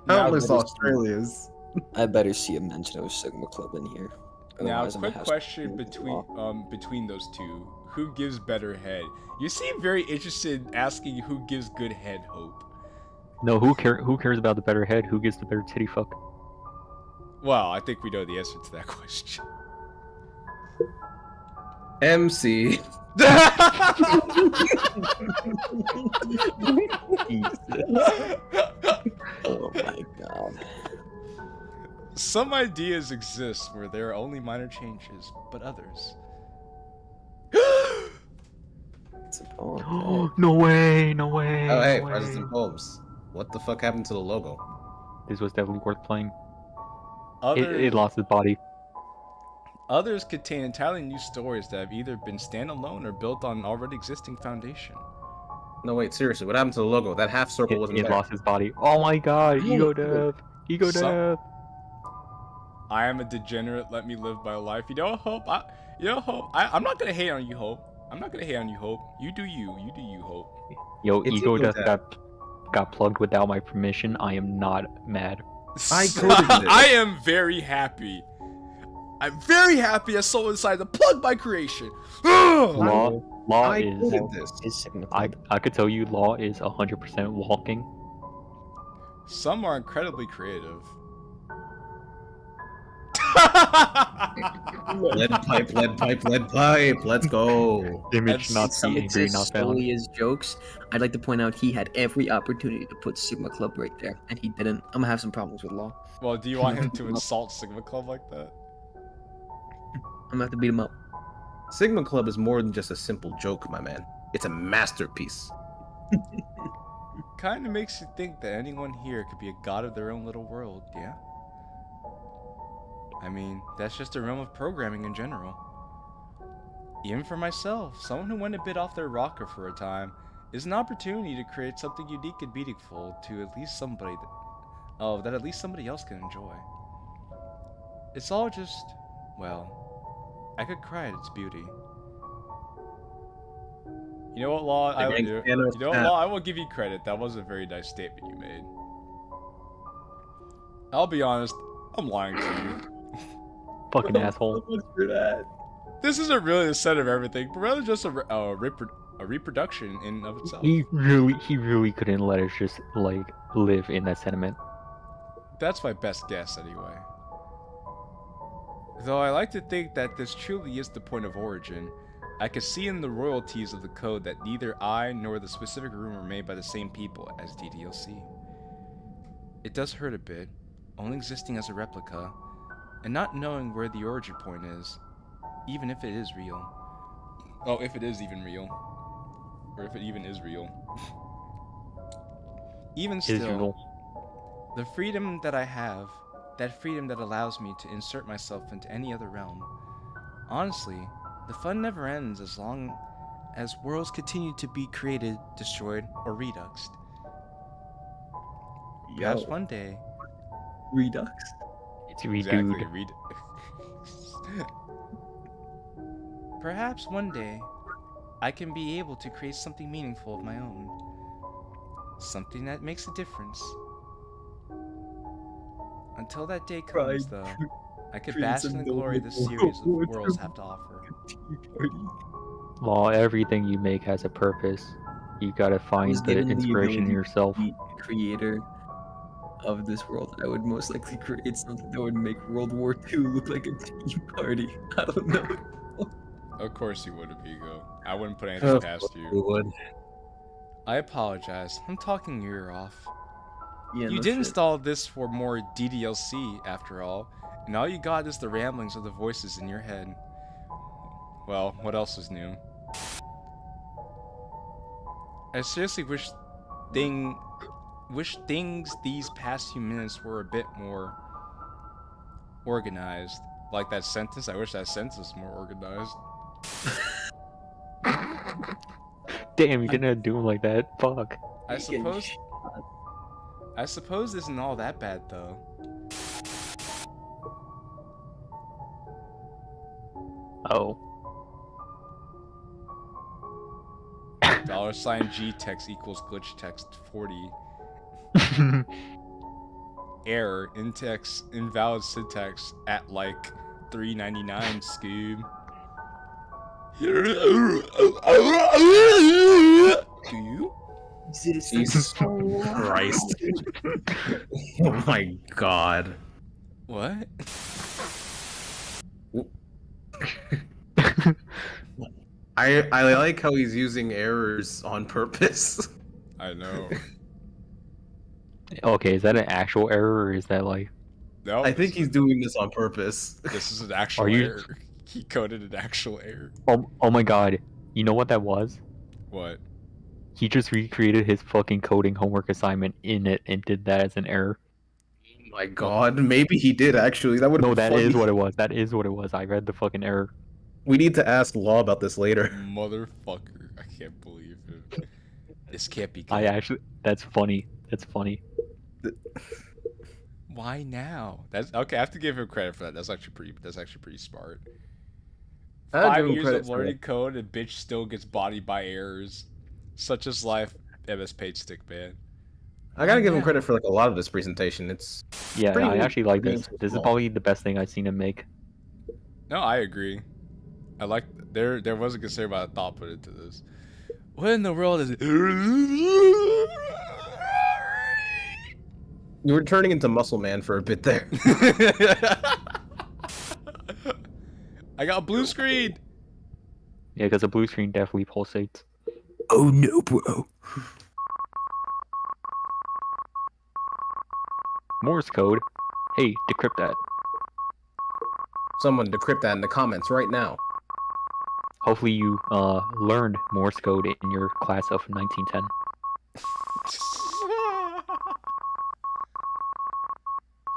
Speaker 2: Now,
Speaker 5: Countless Australias.
Speaker 8: I better see a mention of a Sigma Club in here.
Speaker 2: Now,
Speaker 8: Otherwise, I'm gonna
Speaker 2: quick
Speaker 8: have
Speaker 2: question
Speaker 8: some-
Speaker 2: between those two: who gives better head? You seem very interested in asking who gives good head, Hope.
Speaker 4: No, who cares about the better head? Who gets the better titty fuck?
Speaker 2: Well, I think we know the answer to that question.
Speaker 5: MC.
Speaker 8: Oh my god.
Speaker 2: Some ideas exist where there are only minor changes, but others.
Speaker 8: It's a poem.
Speaker 4: No way, no way.
Speaker 5: Oh, hey,
Speaker 4: no
Speaker 5: Prizes
Speaker 4: way.
Speaker 5: and Poems. What the fuck happened to the logo?
Speaker 4: This was definitely worth playing.
Speaker 2: Others,
Speaker 4: It lost its body.
Speaker 2: others contain entirely new stories that have either been standalone or built on an already existing foundation.
Speaker 5: No, wait, seriously, what happened to the logo? That half circle wasn't
Speaker 4: It
Speaker 5: there.
Speaker 4: lost its body. Oh my god, ego death. Ego
Speaker 2: Some-
Speaker 4: death.
Speaker 2: I am a degenerate. Let me live my life. You know, Hope. I'm not gonna hate on you, Hope. I'm not gonna hate on you, Hope. You do you. You do you, Hope.
Speaker 4: Yo,
Speaker 5: It's
Speaker 4: ego
Speaker 5: ego
Speaker 4: death
Speaker 5: death.
Speaker 4: got plugged without my permission. I am not mad.
Speaker 5: I coded it.
Speaker 2: I am very happy. I'm very happy as someone decided to plug my creation.
Speaker 4: Law
Speaker 5: I
Speaker 4: is.
Speaker 5: coded this.
Speaker 8: Is Sigma Club.
Speaker 4: I could tell you, law is 100% walking.
Speaker 2: Some are incredibly creative.
Speaker 5: Lead pipe, lead pipe, lead pipe. Let's go.
Speaker 4: Image
Speaker 2: That's-
Speaker 4: not
Speaker 8: Some
Speaker 4: seen, angry,
Speaker 8: exist
Speaker 4: not found.
Speaker 8: solely as jokes. I'd like to point out he had every opportunity to put Sigma Club right there, and he didn't. I'm gonna have some problems with Law.
Speaker 2: Well, do you want him to insult Sigma Club like that?
Speaker 8: I'm gonna have to beat him up.
Speaker 5: Sigma Club is more than just a simple joke, my man. It's a masterpiece.
Speaker 2: Kind of makes you think that anyone here could be a god of their own little world, yeah? I mean, that's just the realm of programming in general. Even for myself, someone who went a bit off their rocker for a time, is an opportunity to create something unique and meaningful to at least somebody that at least somebody else can enjoy. It's all just, well, I could cry at its beauty. You know what, Law? You know what, Law? I will give you credit. That was a very nice statement you made. I'll be honest, I'm lying to you.
Speaker 4: Fucking asshole.
Speaker 6: For that.
Speaker 2: This isn't really the center of everything, but rather just a reproduction in and of itself.
Speaker 4: He really couldn't let us just like live in that sentiment.
Speaker 2: That's my best guess, anyway. Though I like to think that this truly is the point of origin, I could see in the royalties of the code that neither I nor the specific room were made by the same people as DDLC. It does hurt a bit, only existing as a replica, and not knowing where the origin point is, even if it is real. Oh, if it is even real. Or if it even is real. Even still,
Speaker 4: Israel.
Speaker 2: the freedom that I have, that freedom that allows me to insert myself into any other realm, honestly, the fun never ends as long as worlds continue to be created, destroyed, or reduxed. Perhaps one day,
Speaker 6: Redux.
Speaker 4: It's redude.
Speaker 2: Perhaps one day, I can be able to create something meaningful of my own. Something that makes a difference. Until that day comes,
Speaker 6: Pride.
Speaker 2: though, I could
Speaker 6: Create
Speaker 2: bask in
Speaker 6: some
Speaker 2: the glory the
Speaker 6: noble
Speaker 2: series of
Speaker 6: world.
Speaker 2: worlds have to offer.
Speaker 6: Tea party.
Speaker 4: Law, everything you make has a purpose. You gotta find
Speaker 6: was
Speaker 4: the
Speaker 6: given the
Speaker 4: inspiration in
Speaker 6: ability
Speaker 4: yourself.
Speaker 6: The creator of this world, I would most likely create something that would make World War II look like a tea party. I don't know.
Speaker 2: Of course you would, Amigo. I wouldn't put anything past
Speaker 5: We
Speaker 2: you.
Speaker 5: would.
Speaker 2: I apologize. I'm talking your ear off.
Speaker 6: Yeah,
Speaker 2: You
Speaker 6: no
Speaker 2: did
Speaker 6: shit.
Speaker 2: install this for more DDLC, after all, and all you got is the ramblings of the voices in your head. Well, what else is new? I seriously wish wish things these past few minutes were a bit more organized. Like that sentence. I wish that sentence was more organized.
Speaker 4: Damn, you didn't do him like that. Fuck.
Speaker 2: I suppose this isn't all that bad though.
Speaker 4: Oh.
Speaker 2: $G text equals glitch text 40. Error in-text invalid syntax at like 399 Scoob. Do you?
Speaker 5: Jesus Christ. Oh my god.
Speaker 2: What?
Speaker 5: I like how he's using errors on purpose.
Speaker 2: I know.
Speaker 4: Okay, is that an actual error or is that like?
Speaker 2: No,
Speaker 5: I think he's doing this on purpose.
Speaker 2: This is an actual
Speaker 4: Are you-
Speaker 2: error. He coded an actual error.
Speaker 4: Oh my god. You know what that was?
Speaker 2: What?
Speaker 4: He just recreated his fucking coding homework assignment in it and did that as an error.
Speaker 5: Oh my god, maybe he did actually. That would
Speaker 4: No,
Speaker 5: been
Speaker 4: that
Speaker 5: funny.
Speaker 4: is what it was. That is what it was. I read the fucking error.
Speaker 5: We need to ask Law about this later.
Speaker 2: Motherfucker. I can't believe it. This can't be good.
Speaker 4: That's funny. That's funny.
Speaker 2: Why now? That's okay. I have to give him credit for that. That's actually pretty smart.
Speaker 3: I'll
Speaker 2: 5
Speaker 3: give him
Speaker 2: years
Speaker 3: credit
Speaker 2: of
Speaker 3: for
Speaker 2: learning code and bitch still gets bodied by errors. Such as life, MS Page Stick, man.
Speaker 5: I gotta give him credit for like a lot of this presentation. It's
Speaker 4: Yeah,
Speaker 5: pretty
Speaker 4: I actually like this.
Speaker 5: pretty
Speaker 4: This is
Speaker 5: small.
Speaker 4: probably the best thing I've seen him make.
Speaker 2: No, I agree. I like there was a considerable amount of thought put into this. What in the world is it?
Speaker 5: You were turning into Muscle Man for a bit there.
Speaker 2: I got a blue screen.
Speaker 4: Yeah, because the blue screen definitely pulsates.
Speaker 7: Oh no, bro.
Speaker 4: Morse code. Hey, decrypt that.
Speaker 5: Someone decrypt that in the comments right now.
Speaker 4: Hopefully you learned Morse code in your class of 1910.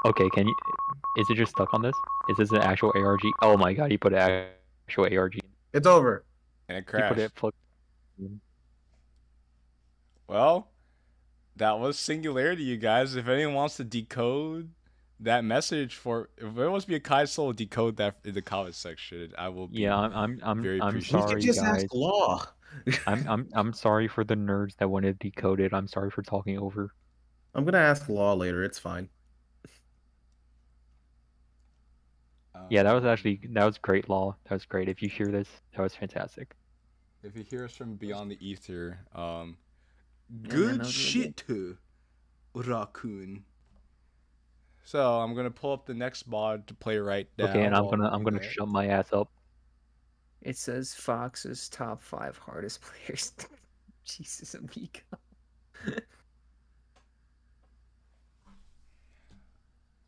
Speaker 4: Okay, can you? Is it just stuck on this? Is this an actual ARG? Oh my god, you put an actual ARG.
Speaker 5: It's over.
Speaker 2: And it
Speaker 4: You put
Speaker 2: crashed.
Speaker 4: it plug.
Speaker 2: Well, that was Singularity, you guys. If anyone wants to decode that message if there wants to be a Kai Soul, decode that in the comment section. I will be
Speaker 4: Yeah, I'm
Speaker 2: very
Speaker 4: I'm
Speaker 2: appreciative.
Speaker 4: sorry,
Speaker 5: just
Speaker 4: guys.
Speaker 5: ask Law.
Speaker 4: I'm sorry for the nerds that want to decode it. I'm sorry for talking over.
Speaker 5: I'm gonna ask Law later. It's fine.
Speaker 4: Yeah, that was great, Law. That was great. If you hear this, that was fantastic.
Speaker 2: If you hear us from beyond the ether,
Speaker 8: that
Speaker 2: good
Speaker 8: was
Speaker 2: shit, Raccoon. So I'm gonna pull up the next mod to play right now.
Speaker 4: Okay, and I'm
Speaker 2: while we
Speaker 4: gonna
Speaker 2: do that.
Speaker 4: shut my ass up.
Speaker 8: It says Fox's top 5 hardest players. Jesus, amigo.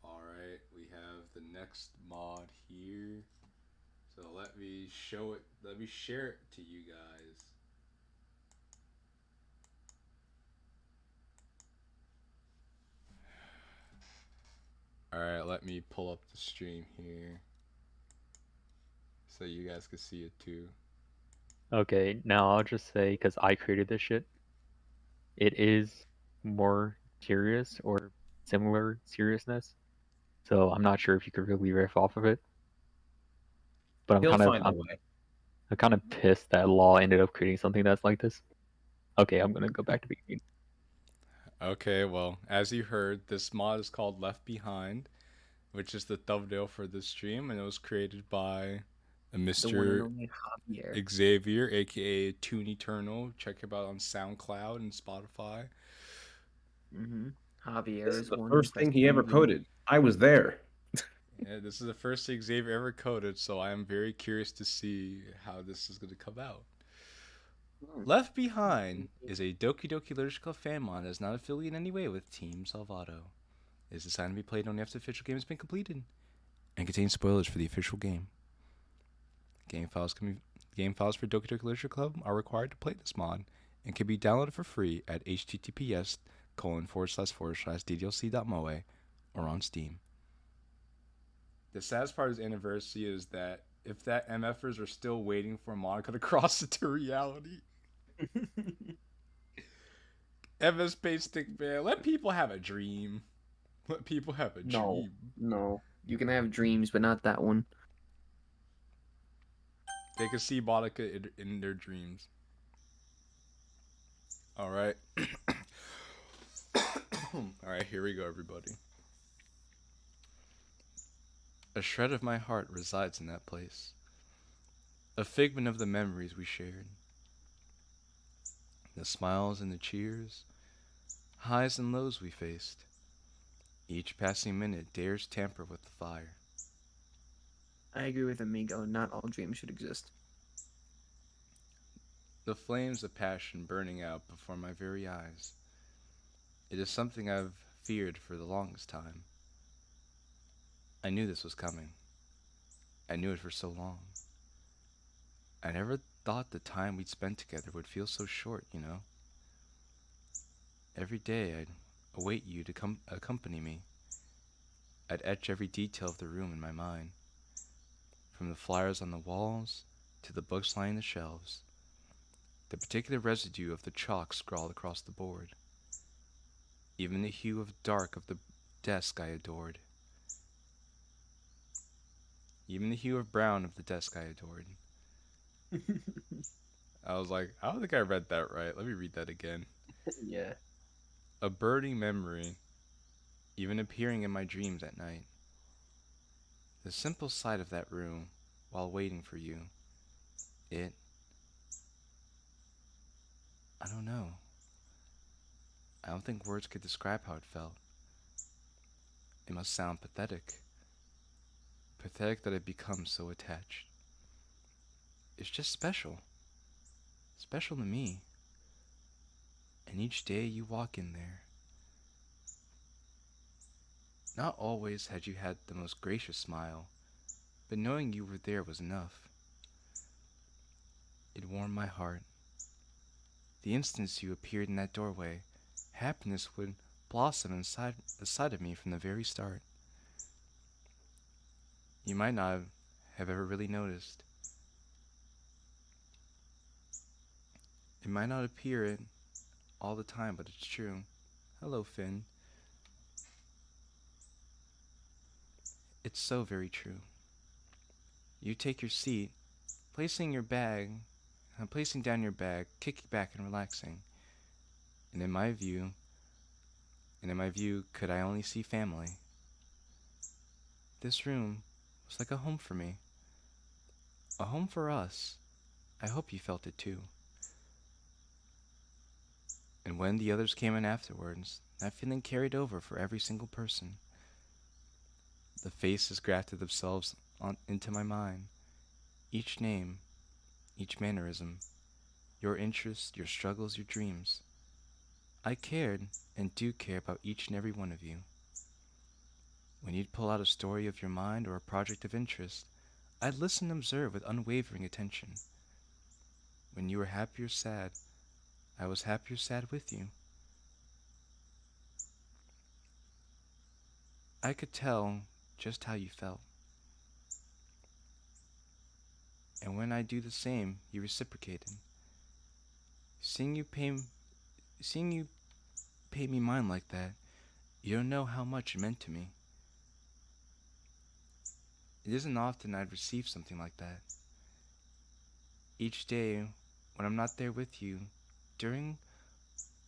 Speaker 2: Alright, we have the next mod here. So let me share it to you guys. Alright, let me pull up the stream here. So you guys can see it too.
Speaker 4: Okay, now I'll just say, because I created this shit, it is more serious or similar seriousness. So I'm not sure if you could really riff off of it. But
Speaker 5: He'll find a way.
Speaker 4: I'm kind of pissed that Law ended up creating something that's like this. Okay, I'm gonna go back to beginning.
Speaker 2: Okay, well, as you heard, this mod is called Left Behind, which is the thumbnail for this stream, and it was created by a
Speaker 8: The one and
Speaker 2: Mr.
Speaker 8: only Javier.
Speaker 2: Xavier, aka Toon Eternal. Check him out on SoundCloud and Spotify.
Speaker 8: Javier
Speaker 5: This
Speaker 8: is
Speaker 5: is the
Speaker 8: one
Speaker 5: first
Speaker 8: that's
Speaker 5: thing he ever
Speaker 8: been-
Speaker 5: coded. I was there.
Speaker 2: Yeah, this is the first thing Xavier ever coded, so I am very curious to see how this is going to come out. Left Behind is a Doki Doki Literature Club fan mod that is not affiliated in any way with Team Salvato. It is designed to be played only after the official game has been completed and contains spoilers for the official game. Game files for Doki Doki Literature Club are required to play this mod and can be downloaded for free at https DDLC.moe or on Steam. The saddest part of this anniversary is that if that MFers are still waiting for Monica to cross into reality. MS Pace Stick Man, let people have a dream. Let people have a
Speaker 3: No,
Speaker 2: dream.
Speaker 3: no. You can have dreams, but not that one.
Speaker 2: They can see Monica in their dreams. Alright. Alright, here we go, everybody. A shred of my heart resides in that place. A figment of the memories we shared. The smiles and the cheers, highs and lows we faced. Each passing minute dares tamper with the fire.
Speaker 3: I agree with Amigo. Not all dreams should exist.
Speaker 2: The flames of passion burning out before my very eyes. It is something I've feared for the longest time. I knew this was coming. I knew it for so long. I never thought the time we'd spent together would feel so short, you know? Every day I'd await you to accompany me. I'd etch every detail of the room in my mind, from the flyers on the walls to the books lining the shelves, the particular residue of the chalk scrawled across the board, even the hue of dark of the desk I adored, even the hue of brown of the desk I adored. I was like, I don't think I read that right. Let me read that again.
Speaker 3: Yeah.
Speaker 2: A burning memory, even appearing in my dreams at night. The simple sight of that room while waiting for you. I don't know. I don't think words could describe how it felt. It must sound pathetic. Pathetic that I've become so attached. It's just special. Special to me. And each day you walk in there. Not always had you had the most gracious smile, but knowing you were there was enough. It warmed my heart. The instant you appeared in that doorway, happiness would blossom inside of me from the very start. You might not have ever really noticed. It might not appear it all the time, but it's true. Hello, Finn. It's so very true. You take your seat, placing down your bag, kicking back and relaxing. And in my view, could I only see family? This room was like a home for me. A home for us. I hope you felt it too. And when the others came in afterwards, that feeling carried over for every single person. The faces grafted themselves into my mind. Each name, each mannerism, your interests, your struggles, your dreams. I cared and do care about each and every one of you. When you'd pull out a story of your mind or a project of interest, I'd listen and observe with unwavering attention. When you were happy or sad, I was happy or sad with you. I could tell just how you felt. And when I do the same, you reciprocated. Seeing you pay me mine like that, you don't know how much it meant to me. It isn't often I'd receive something like that. Each day, when I'm not there with you,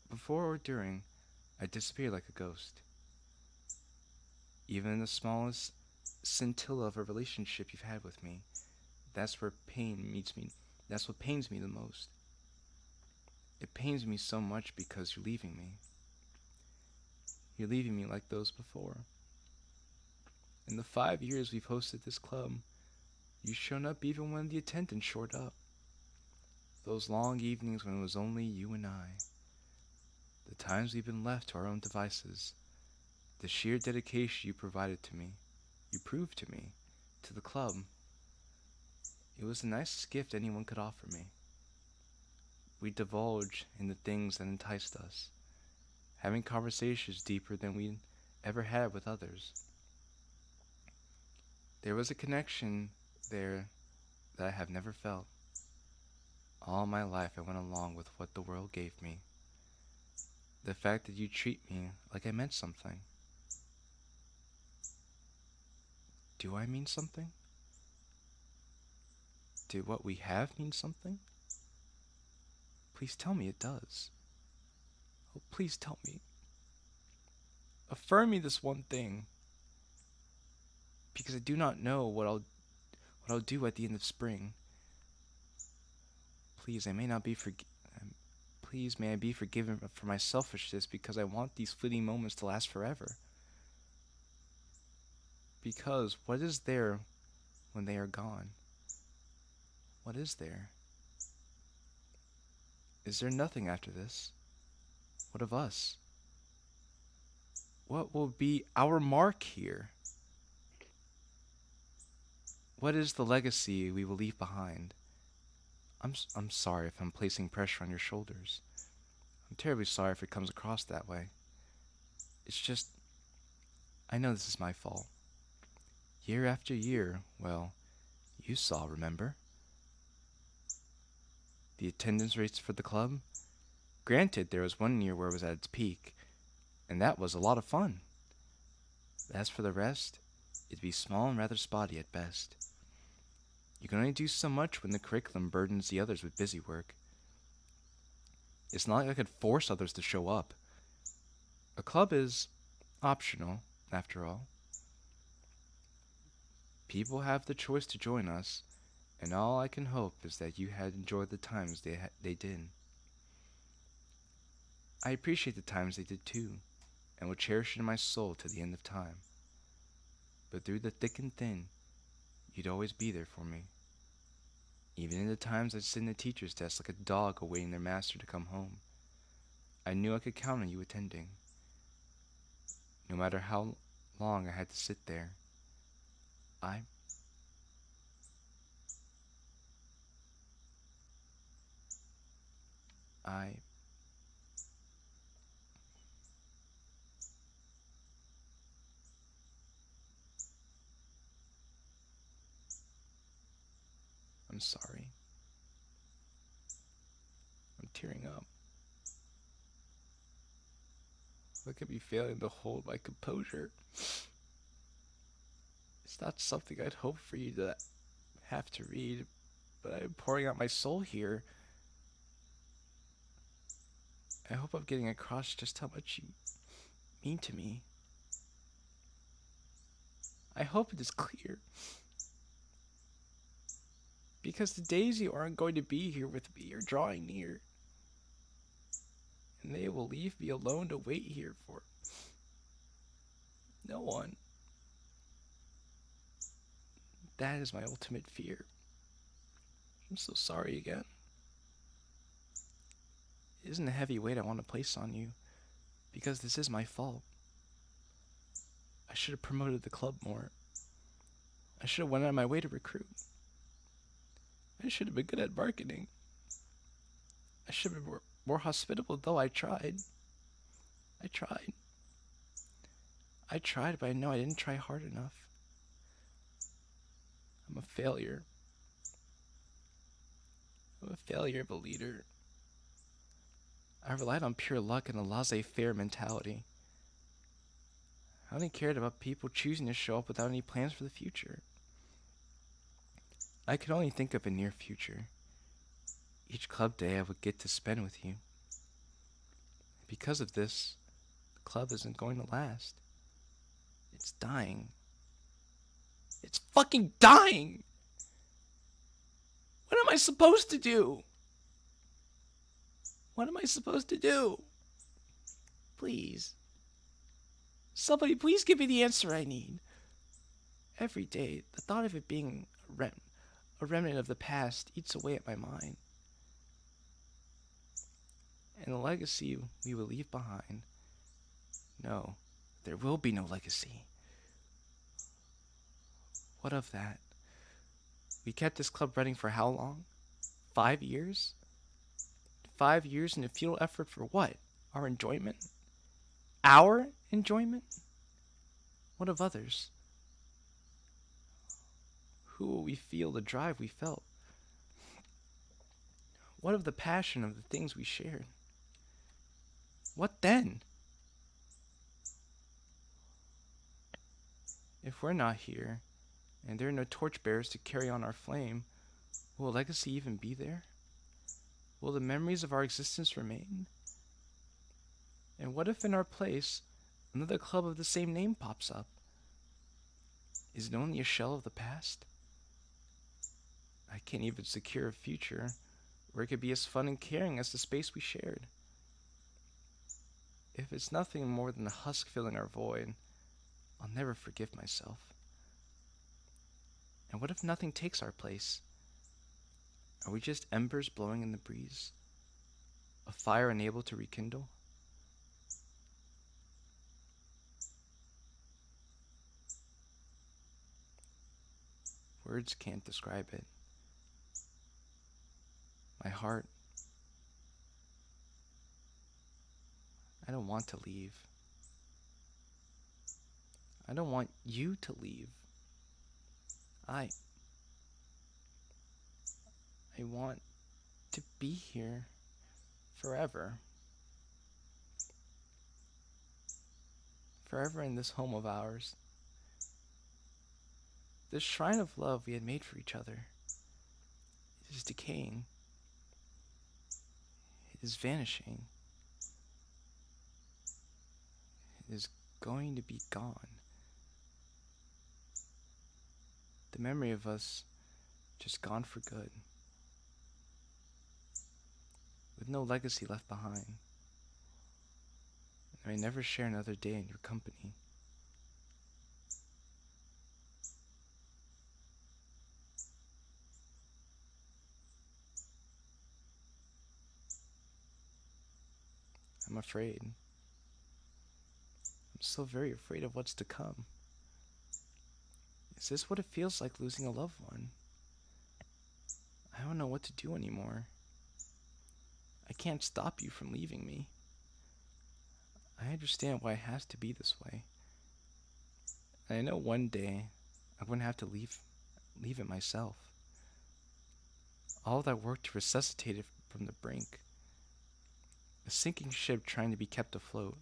Speaker 2: before or during, I disappear like a ghost. Even in the smallest scintilla of a relationship you've had with me, that's where pain meets me. That's what pains me the most. It pains me so much because you're leaving me. You're leaving me like those before. In the 5 years we've hosted this club, you've shown up even when the attendance shored up. Those long evenings when it was only you and I. The times we've been left to our own devices. The sheer dedication you provided to me, you proved to me, to the club. It was the nicest gift anyone could offer me. We divulged in the things that enticed us, having conversations deeper than we ever had with others. There was a connection there that I have never felt. All my life I went along with what the world gave me. The fact that you treat me like I meant something. Do I mean something? Did what we have mean something? Please tell me it does. Oh, please tell me. Affirm me this one thing. Because I do not know what I'll do at the end of spring. Please, Please, may I be forgiven for my selfishness because I want these fleeting moments to last forever. Because what is there when they are gone? What is there? Is there nothing after this? What of us? What will be our mark here? What is the legacy we will leave behind? I'm sorry if I'm placing pressure on your shoulders. I'm terribly sorry if it comes across that way. It's just, I know this is my fault. Year after year, well, you saw, remember? The attendance rates for the club? Granted, there was one year where it was at its peak, and that was a lot of fun. As for the rest, it'd be small and rather spotty at best. You can only do so much when the curriculum burdens the others with busy work. It's not like I could force others to show up. A club is optional, after all. People have the choice to join us, and all I can hope is that you had enjoyed the times they did. I appreciate the times they did too, and will cherish it in my soul to the end of time. But through the thick and thin, you'd always be there for me. Even in the times I'd sit in the teacher's desk like a dog awaiting their master to come home, I knew I could count on you attending. No matter how long I had to sit there, I'm sorry. I'm tearing up. Look at me failing to hold my composure. It's not something I'd hoped for you to have to read, but I'm pouring out my soul here. I hope I'm getting across just how much you mean to me. I hope it is clear. Because the days you aren't going to be here with me are drawing near. And they will leave me alone to wait here for no one. That is my ultimate fear. I'm so sorry again. It isn't a heavy weight I want to place on you, because this is my fault. I should have promoted the club more. I should have went out of my way to recruit. I should have been good at marketing. I should have been more hospitable, though I tried. I tried, but I know I didn't try hard enough. I'm a failure. I'm a failure of a leader. I relied on pure luck and a laissez-faire mentality. I only cared about people choosing to show up without any plans for the future. I could only think of a near future. Each club day I would get to spend with you. Because of this, the club isn't going to last. It's dying. It's fucking dying! What am I supposed to do? What am I supposed to do? Please. Somebody please give me the answer I need. Every day, the thought of it being a remnant of the past eats away at my mind. And the legacy we will leave behind. No, there will be no legacy. What of that? We kept this club running for how long? 5 years? 5 years in a futile effort for what? Our enjoyment? our enjoyment? What of others? Who will we feel the drive we felt? What of the passion of the things we shared? What then? If we're not here, and there are no torchbearers to carry on our flame, will a legacy even be there? Will the memories of our existence remain? And what if in our place, another club of the same name pops up? Is it only a shell of the past? I can't even secure a future where it could be as fun and caring as the space we shared. If it's nothing more than a husk filling our void, I'll never forgive myself. And what if nothing takes our place? Are we just embers blowing in the breeze? A fire unable to rekindle? Words can't describe it. My heart, I don't want to leave. I don't want you to leave. I want to be here forever. Forever in this home of ours. This shrine of love we had made for each other. It is decaying. It is vanishing. It is going to be gone. The memory of us just gone for good. With no legacy left behind. I may never share another day in your company. I'm afraid. I'm so very afraid of what's to come. Is this what it feels like losing a loved one? I don't know what to do anymore. I can't stop you from leaving me. I understand why it has to be this way. And I know one day I'm going to have to leave it myself. All that work to resuscitate it from the brink. A sinking ship trying to be kept afloat.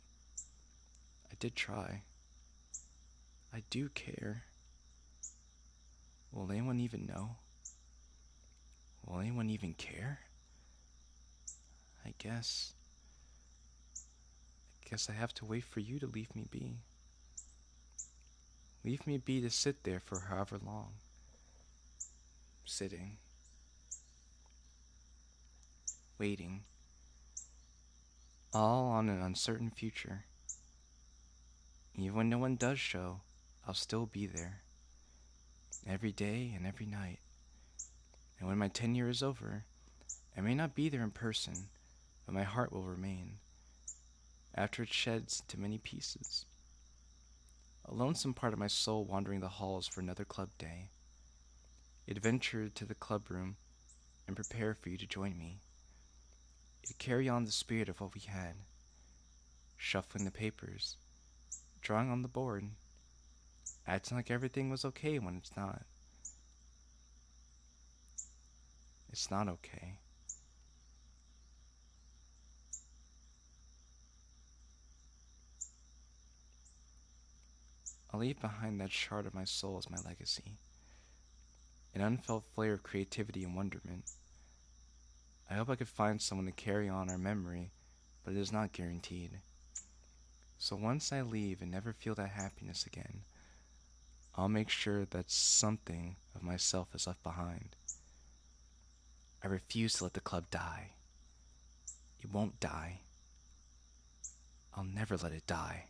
Speaker 2: I did try. I do care. Will anyone even know? Will anyone even care? I guess I have to wait for you to leave me be. Leave me be to sit there for however long. Sitting. Waiting. All on an uncertain future. Even when no one does show, I'll still be there. Every day and every night. And when my tenure is over, I may not be there in person, but my heart will remain. After it sheds into many pieces. A lonesome part of my soul wandering the halls for another club day. It ventured to the club room and prepared for you to join me. It carried on the spirit of what we had. Shuffling the papers, drawing on the board, acting like everything was okay when it's not. It's not okay. I'll leave behind that shard of my soul as my legacy. An unfelt flare of creativity and wonderment. I hope I could find someone to carry on our memory, but it is not guaranteed. So once I leave and never feel that happiness again, I'll make sure that something of myself is left behind. I refuse to let the club die. It won't die. I'll never let it die.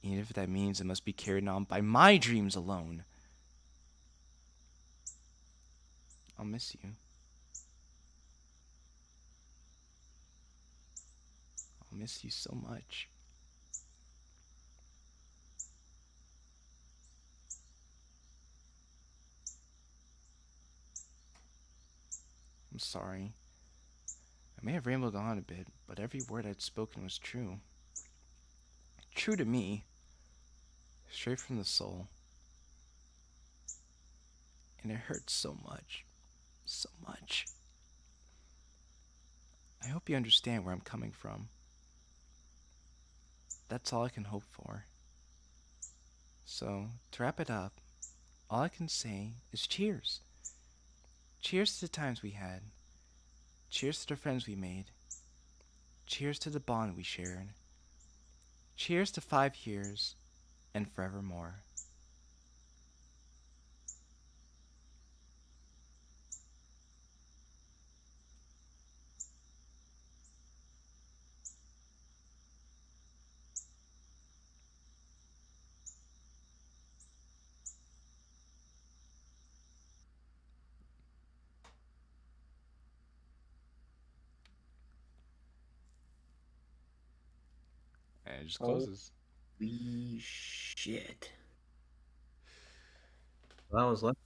Speaker 2: Even if that means it must be carried on by my dreams alone. I'll miss you. I'll miss you so much. I'm sorry. I may have rambled on a bit, but every word I'd spoken was true. true to me, straight from the soul. And it hurts so much. So much. I hope you understand where I'm coming from. That's all I can hope for. So, to wrap it up, all I can say is cheers. Cheers to the times we had. Cheers to the friends we made. Cheers to the bond we shared. Cheers to 5 years and forevermore. And it just closes.
Speaker 8: Holy shit.
Speaker 5: That was left.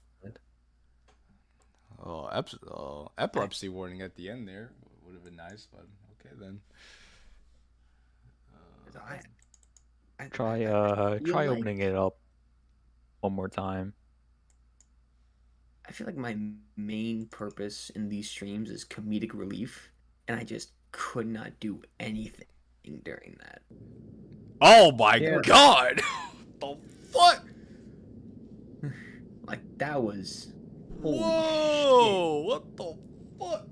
Speaker 2: Epilepsy warning at the end there would have been nice, but okay then.
Speaker 4: Try
Speaker 8: feel
Speaker 4: try
Speaker 8: like-
Speaker 4: opening it up one more time.
Speaker 8: I feel like my main purpose in these streams is comedic relief, and I just could not do anything during that.
Speaker 2: Oh my
Speaker 5: Yeah.
Speaker 2: god! The fuck?
Speaker 8: Like that was holy
Speaker 2: Whoa! What the fuck?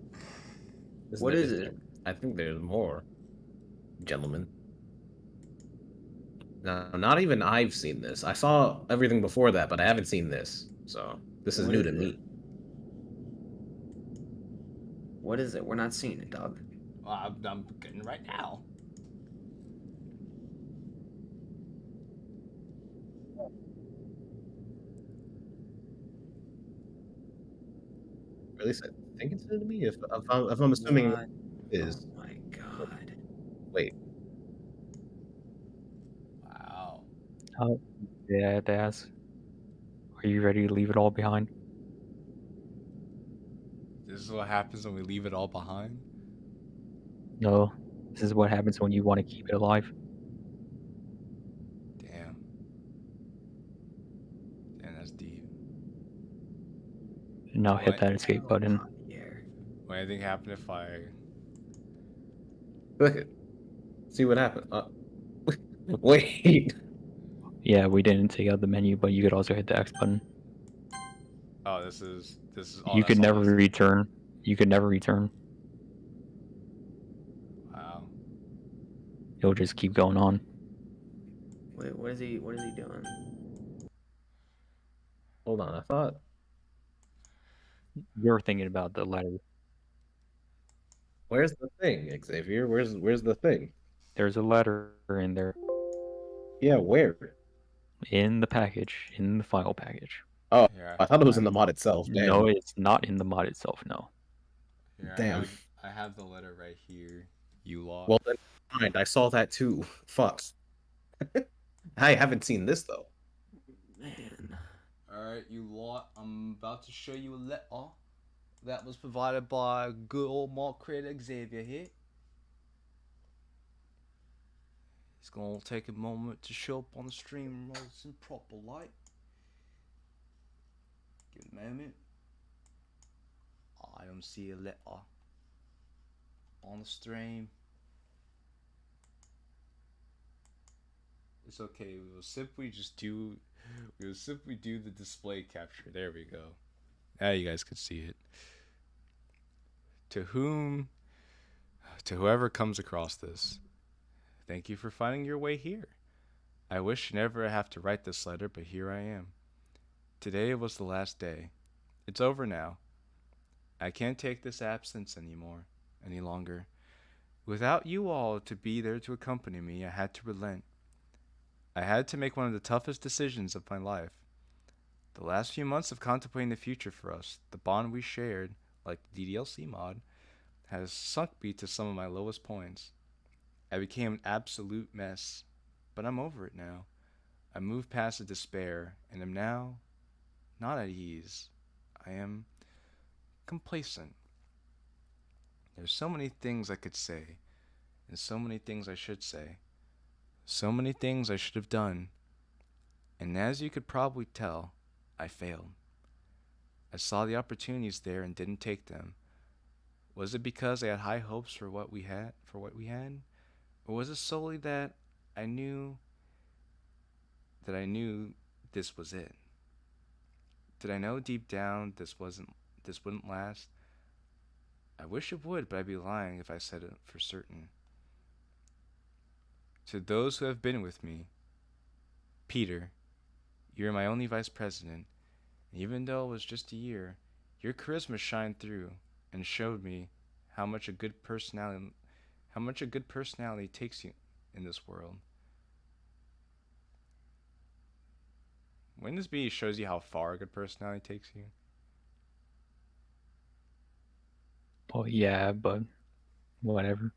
Speaker 8: What is it?
Speaker 5: I think there's more, gentlemen. No, not even I've seen this. I saw everything before that, but I haven't seen this. So this is
Speaker 8: What
Speaker 5: new
Speaker 8: is
Speaker 5: to
Speaker 8: it?
Speaker 5: me.
Speaker 8: What is it? We're not seeing it, dog.
Speaker 2: I'm getting right now.
Speaker 5: At least I think it's new to me. If I'm assuming
Speaker 8: What?
Speaker 5: it is.
Speaker 8: Oh my god.
Speaker 5: Wait,
Speaker 2: Wow.
Speaker 4: Oh, yeah, they ask, are you ready to leave it all behind?
Speaker 2: This is what happens when we leave it all behind.
Speaker 4: No, this is what happens when you want to keep it alive.
Speaker 2: Damn. Damn, that's deep.
Speaker 4: Now hit
Speaker 2: What?
Speaker 4: that escape button.
Speaker 2: What do you think happened if I...
Speaker 5: look it. See what happened. Wait.
Speaker 4: Yeah, we didn't take out the menu, but you could also hit the X button.
Speaker 2: Oh, this is...
Speaker 4: You could never return. You could never return.
Speaker 2: Wow.
Speaker 4: It'll just keep going on.
Speaker 8: Wait, what is he doing?
Speaker 5: Hold on. I thought.
Speaker 4: You're thinking about the letter.
Speaker 5: Where's the thing, Xavier? Where's the thing?
Speaker 4: There's a letter in there.
Speaker 5: Yeah, where?
Speaker 4: In the package. In the file package.
Speaker 5: Oh,
Speaker 2: Here,
Speaker 5: I thought it was in the mod itself. Damn.
Speaker 4: No, it's not in the mod itself, no.
Speaker 2: here,
Speaker 5: Damn.
Speaker 2: I have the letter right here. You lot.
Speaker 5: Well, then, mind. I saw that too. Fuck. I haven't seen this though.
Speaker 8: Man.
Speaker 2: Alright, you lot. I'm about to show you a letter that was provided by good old mod creator Xavier here. It's gonna take a moment to show up on the stream rolls in proper light. Give it a moment. I don't see a letter on the stream. It's okay. We will simply do the display capture. There we go. Now you guys can see it. To whoever comes across this, thank you for finding your way here. I wish you never have to write this letter, but here I am. Today was the last day. It's over now. I can't take this absence any longer. Without you all to be there to accompany me, I had to relent. I had to make one of the toughest decisions of my life. The last few months of contemplating the future for us, the bond we shared, like the DDLC mod, has sunk me to some of my lowest points. I became an absolute mess, but I'm over it now. I moved past the despair and am now not at ease. I am complacent. There's so many things I could say, and so many things I should say. So many things I should have done, and as you could probably tell, I failed. I saw the opportunities there and didn't take them. Was it because I had high hopes for what we had, or was it solely that I knew I knew this was it? Did I know deep down this wouldn't last? I wish it would, but I'd be lying if I said it for certain. To those who have been with me, Peter, you're my only vice president, and even though it was just a year, your charisma shined through and showed me how much a good personality takes you in this world. Wouldn't this be shows you how far a good personality takes you?
Speaker 4: Well, yeah, but whatever.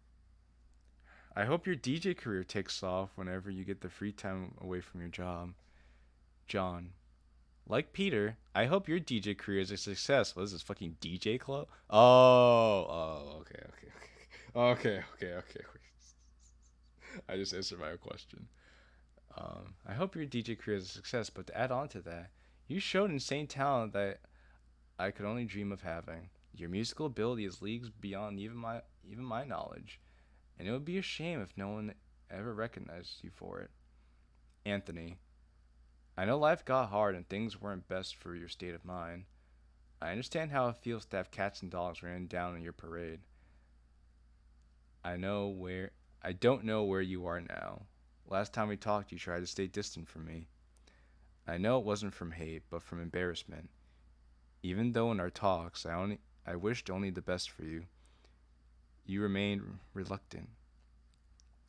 Speaker 2: I hope your DJ career takes off whenever you get the free time away from your job. John. Like Peter, I hope your DJ career is a success. What is this, fucking DJ club? Okay. I just answered my own question. I hope your DJ career is a success, but to add on to that, you showed insane talent that I could only dream of having. Your musical ability is leagues beyond even my knowledge, and it would be a shame if no one ever recognized you for it. Anthony, I know life got hard and things weren't best for your state of mind. I understand how it feels to have cats and dogs raining down on your parade. I don't know where you are now. Last time we talked, you tried to stay distant from me. I know it wasn't from hate, but from embarrassment. Even though in our talks I wished only the best for you, you remained reluctant.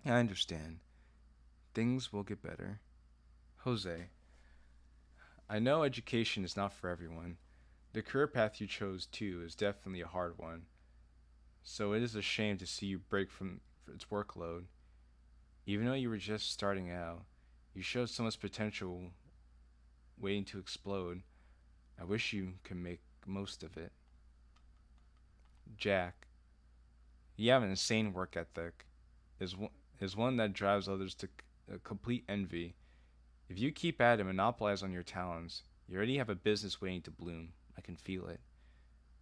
Speaker 2: I understand. Things will get better. Jose, I know education is not for everyone. The career path you chose, too, is definitely a hard one. So it is a shame to see you break from its workload. Even though you were just starting out, you showed so much potential waiting to explode. I wish you could make most of it. Jack, you have an insane work ethic. Is one that drives others to complete envy. If you keep at it and monopolize on your talents, you already have a business waiting to bloom. I can feel it.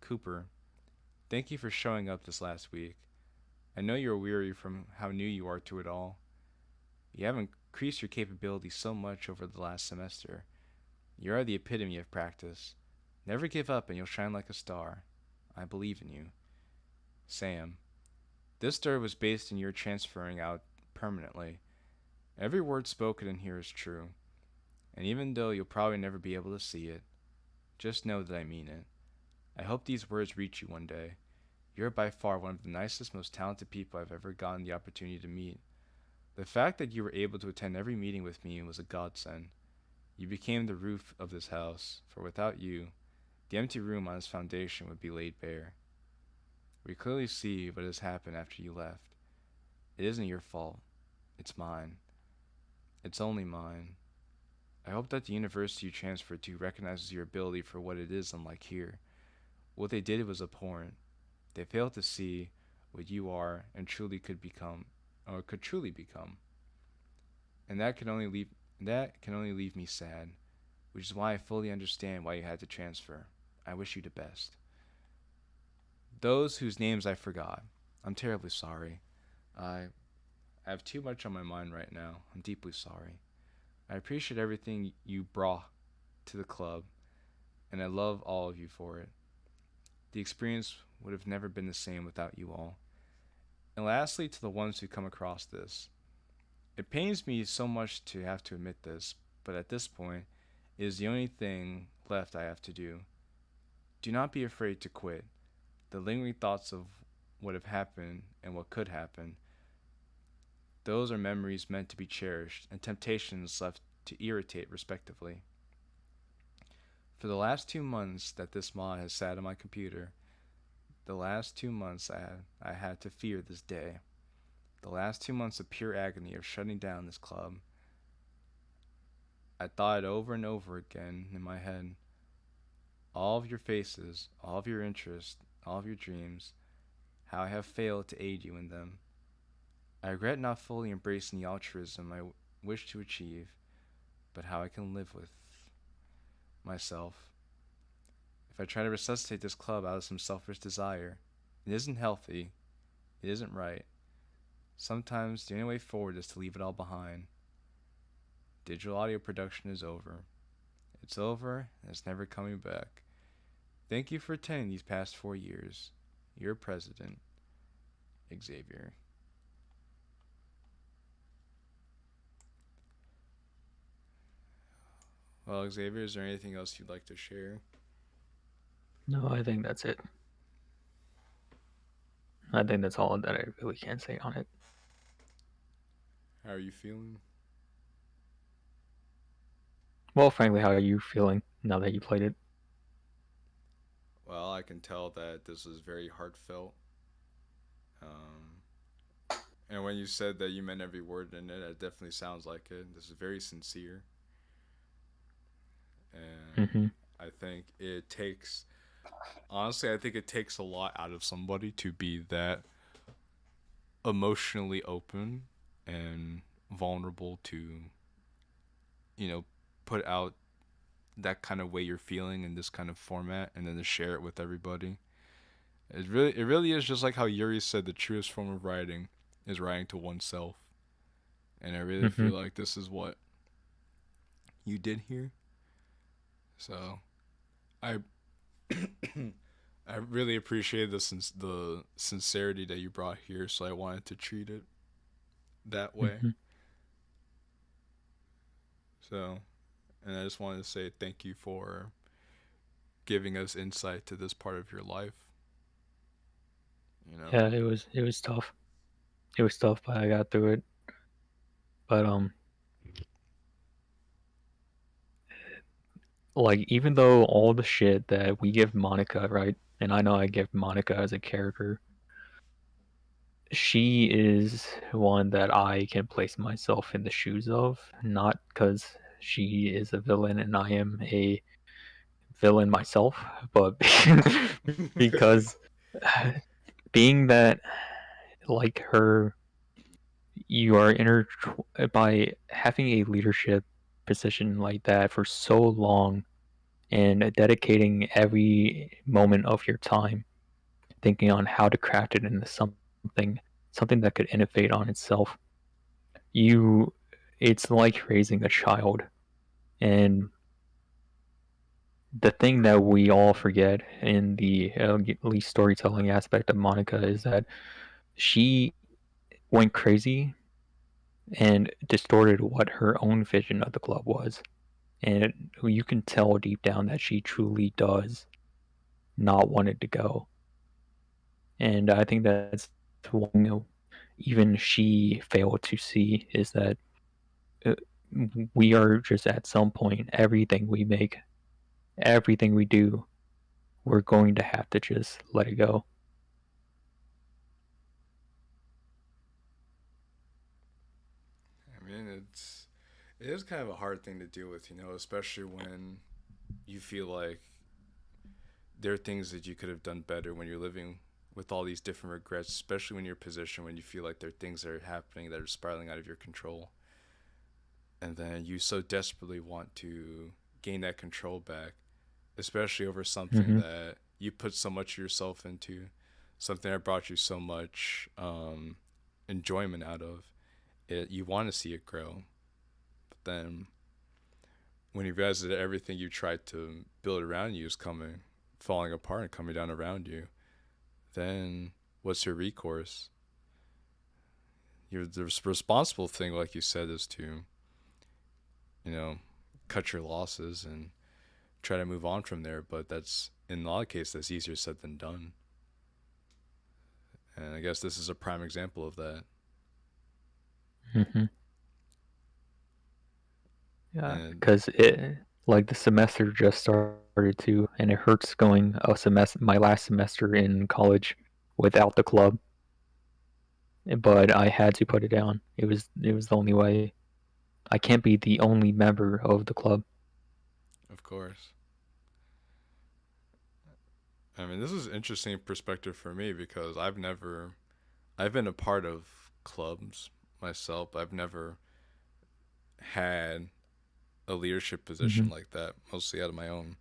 Speaker 2: Cooper, thank you for showing up this last week. I know you're weary from how new you are to it all. You have increased your capabilities so much over the last semester. You are the epitome of practice. Never give up and you'll shine like a star. I believe in you. Sam, this story was based in your transferring out permanently. Every word spoken in here is true. And even though you'll probably never be able to see it, just know that I mean it. I hope these words reach you one day. You're by far one of the nicest, most talented people I've ever gotten the opportunity to meet. The fact that you were able to attend every meeting with me was a godsend. You became the roof of this house, for without you, the empty room on its foundation would be laid bare. We clearly see what has happened after you left. It isn't your fault. It's mine. It's only mine. I hope that the university you transferred to recognizes your ability for what it is, unlike here. What they did was abhorrent. They failed to see what you are and truly could become, or could truly become. And that can only leave me sad, which is why I fully understand why you had to transfer. I wish you the best. Those whose names I forgot, I'm terribly sorry. I have too much on my mind right now. I'm deeply sorry. I appreciate everything you brought to the club, and I love all of you for it. The experience would have never been the same without you all. And lastly, to the ones who come across this. It pains me so much to have to admit this, but at this point, it is the only thing left I have to do. Do not be afraid to quit. The lingering thoughts of what have happened and what could happen, those are memories meant to be cherished and temptations left to irritate respectively. For the last 2 months that this mod has sat on my computer, the last 2 months I had to fear this day. The last 2 months of pure agony of shutting down this club. I thought it over and over again in my head. All of your faces, all of your interests, all of your dreams, how I have failed to aid you in them. I regret not fully embracing the altruism I wish to achieve, but how I can live with myself. If I try to resuscitate this club out of some selfish desire, it isn't healthy, it isn't right. Sometimes the only way forward is to leave it all behind. Digital audio production is over. It's over, and it's never coming back. Thank you for attending these past 4 years. Your president, Xavier. Well, Xavier, is there anything else you'd like to share?
Speaker 4: No, I think that's it. I think that's all that I really can say on it.
Speaker 2: How are you feeling?
Speaker 4: Well, frankly, how are you feeling now that you played it?
Speaker 2: Well, I can tell that this is very heartfelt. And when you said that you meant every word in it, it definitely sounds like it. This is very sincere. And
Speaker 4: Mm-hmm.
Speaker 2: I think it takes, honestly, I think it takes a lot out of somebody to be that emotionally open and vulnerable to, put out that kind of way you're feeling in this kind of format and then to share it with everybody. It really is just like how Yuri said, the truest form of writing is writing to oneself. And I really
Speaker 4: Mm-hmm.
Speaker 2: feel like this is what you did here. So I I really appreciate the sincerity that you brought here, so I wanted to treat it that way.
Speaker 4: Mm-hmm.
Speaker 2: So, and I just wanted to say thank you for giving us insight to this part of your life.
Speaker 4: Yeah, it was tough. It was tough, but I got through it. But like even though all the shit that we give Monica, right? And I know I give Monica as a character, she is one that I can place myself in the shoes of, not because she is a villain and I am a villain myself, but because being that like her, you are by having a leadership position like that for so long and dedicating every moment of your time thinking on how to craft it into something that could innovate on itself. You It's like raising a child, and the thing that we all forget in the at least storytelling aspect of Monica is that she went crazy and distorted what her own vision of the club was. And you can tell deep down that she truly does not want it to go. And I think that's one even she failed to see is that uh, we are just at some point, everything we make, everything we do, we're going to have to just let it go.
Speaker 2: I mean, it is kind of a hard thing to deal with, especially when you feel like there are things that you could have done better when you're living with all these different regrets, especially when you're in a position when you feel like there are things that are happening that are spiraling out of your control. And then you so desperately want to gain that control back, especially over something
Speaker 4: Mm-hmm.
Speaker 2: that you put so much of yourself into, something that brought you so much enjoyment out of it. You want to see it grow, but then when you realize that everything you tried to build around you is falling apart and coming down around you, then what's your recourse? The responsible thing, like you said, is to, cut your losses and try to move on from there. But that's, in a lot of cases, that's easier said than done. And I guess this is a prime example of that.
Speaker 4: Mm-hmm. Yeah,
Speaker 2: And
Speaker 4: because it like the semester just started too, and it hurts going a semester, my last semester in college, without the club. But I had to put it down. It was the only way. I can't be the only member of the club.
Speaker 2: of course, I mean, this is interesting perspective for me because I've been a part of clubs myself. I've never had a leadership position like that, mostly out of my own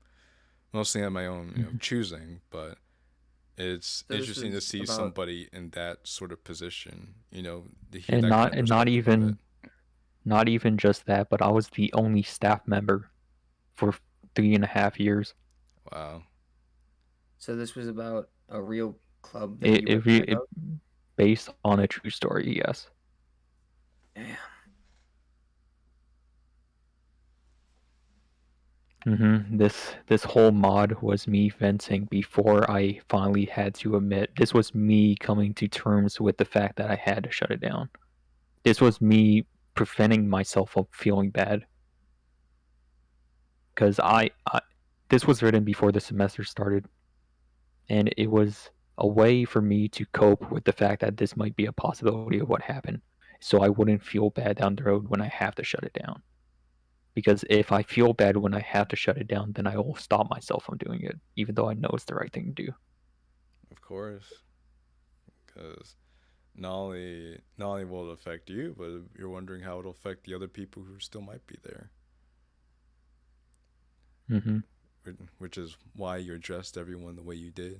Speaker 2: choosing. But it's
Speaker 8: So this
Speaker 2: interesting to
Speaker 8: was
Speaker 2: see
Speaker 8: about
Speaker 2: somebody in that sort of position. To hear
Speaker 4: And
Speaker 2: that kind of
Speaker 4: not
Speaker 2: perspective of it.
Speaker 4: not even just that, but I was the only staff member for 3.5 years.
Speaker 2: Wow.
Speaker 8: so this was about a real club that you were part of.
Speaker 4: Based on a true story, yes.
Speaker 8: Damn.
Speaker 4: This whole mod was me venting before I finally had to admit. This was me coming to terms with the fact that I had to shut it down. This was me preventing myself from feeling bad. Because this was written before the semester started, and it was a way for me to cope with the fact that this might be a possibility of what happened, so I wouldn't feel bad down the road when I have to shut it down. Because if I feel bad when I have to shut it down, then I will stop myself from doing it, even though I know it's the right thing to do.
Speaker 2: Of course. Because not only will it affect you, but you're wondering how it'll affect the other people who still might be there. Which is why you addressed everyone the way you did.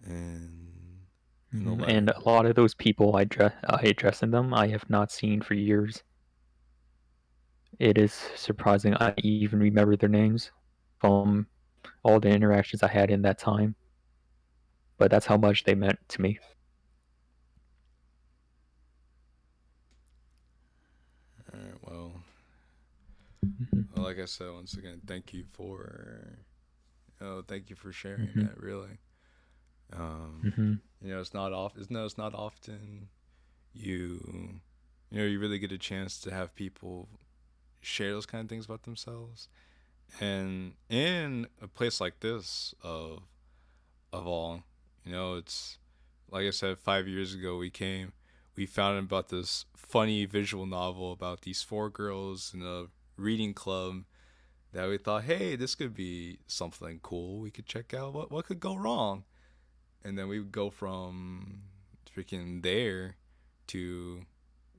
Speaker 2: And
Speaker 4: a lot of those people I addressing them, I have not seen for years. It is surprising I even remember their names from all the interactions I had in that time. But that's how much they meant to me.
Speaker 2: All right, well, like I said, once again, thank you for sharing that. Really, it's not often you really get a chance to have people share those kind of things about themselves, and in a place like this of all, it's like I said, 5 years ago we found out about this funny visual novel about these 4 girls in a reading club that we thought, hey, this could be something cool. We could check out what could go wrong. And then we would go from freaking there to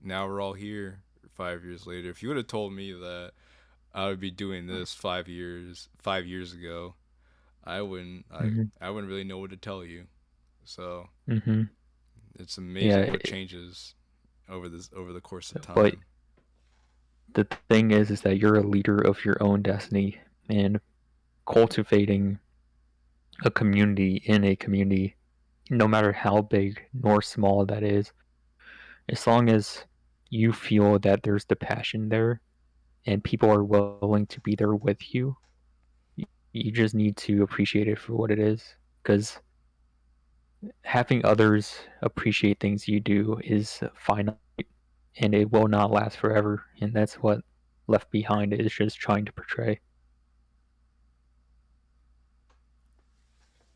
Speaker 2: now we're all here 5 years later. If you would have told me that I would be doing this 5 years ago, I wouldn't really know what to tell you. So it's amazing what changes over the course of time.
Speaker 4: But the thing is that you're a leader of your own destiny, and cultivating a community in a community, no matter how big nor small that is, as long as you feel that there's the passion there and people are willing to be there with you, you just need to appreciate it for what it is. Because having others appreciate things you do is finite, and it will not last forever, and that's what Left Behind is just trying to portray.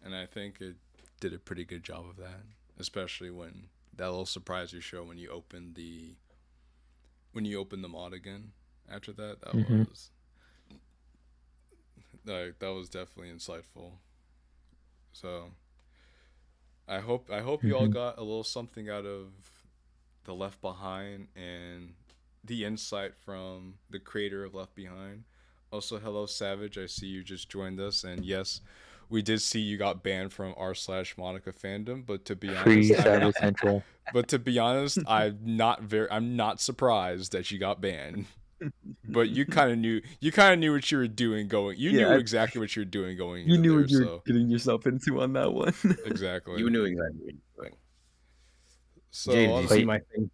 Speaker 2: And I think it did a pretty good job of that, especially when that little surprise you show when you open the mod again. After that, that was definitely insightful. So I hope you all got a little something out of the Left Behind and the insight from the creator of Left Behind. Also, hello Savage, I see you just joined us, and yes, we did see you got banned from r/Monica fandom, but to be honest,
Speaker 4: Free Savage Central.
Speaker 2: But to be honest, I'm not surprised that you got banned. But you kind of knew what you were doing going. You knew exactly what you were doing going.
Speaker 6: You knew what you were getting yourself into on that one.
Speaker 2: Exactly.
Speaker 5: You knew exactly what you were doing.
Speaker 2: So,
Speaker 5: Jay, did you see my thing?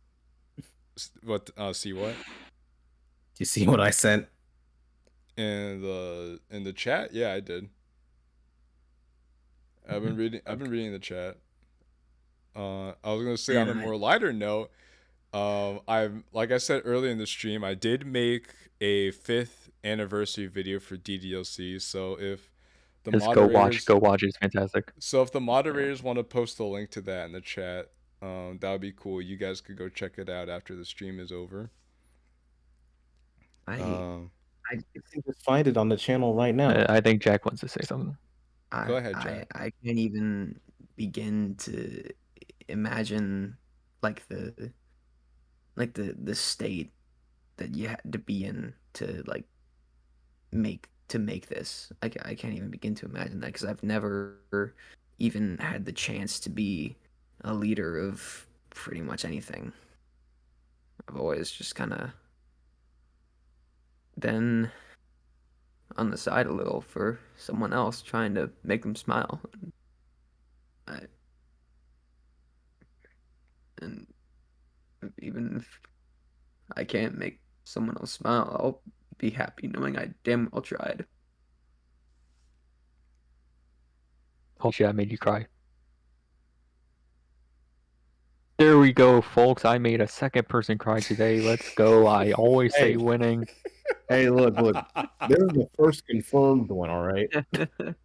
Speaker 2: What? See what?
Speaker 5: Do you see what I sent?
Speaker 2: In the chat? Yeah, I did. I've been reading the chat. I was gonna say on a more lighter note, like I said earlier in the stream, I did make a 5th anniversary video for DDLC. So if the moderators
Speaker 4: go watch it, it's fantastic.
Speaker 2: So if the moderators want to post a link to that in the chat, that would be cool. You guys could go check it out after the stream is over.
Speaker 5: I can just find it on the channel right now.
Speaker 4: I think Jack wants to say something.
Speaker 2: Go ahead, Jack.
Speaker 8: I can't even begin to imagine like the like the state that you had to be in to like make this. I can't even begin to imagine that because I've never even had the chance to be a leader of pretty much anything. I've always just kind of been on the side a little for someone else, trying to make them smile. I, and even if I can't make someone else smile, I'll be happy knowing I damn well tried.
Speaker 4: Oh shit, I made you cry. There we go, folks. I made a second person cry today. Let's go. I always say
Speaker 5: Hey.
Speaker 4: winning.
Speaker 5: Hey, look. This is the first confirmed one, all right?
Speaker 2: Oh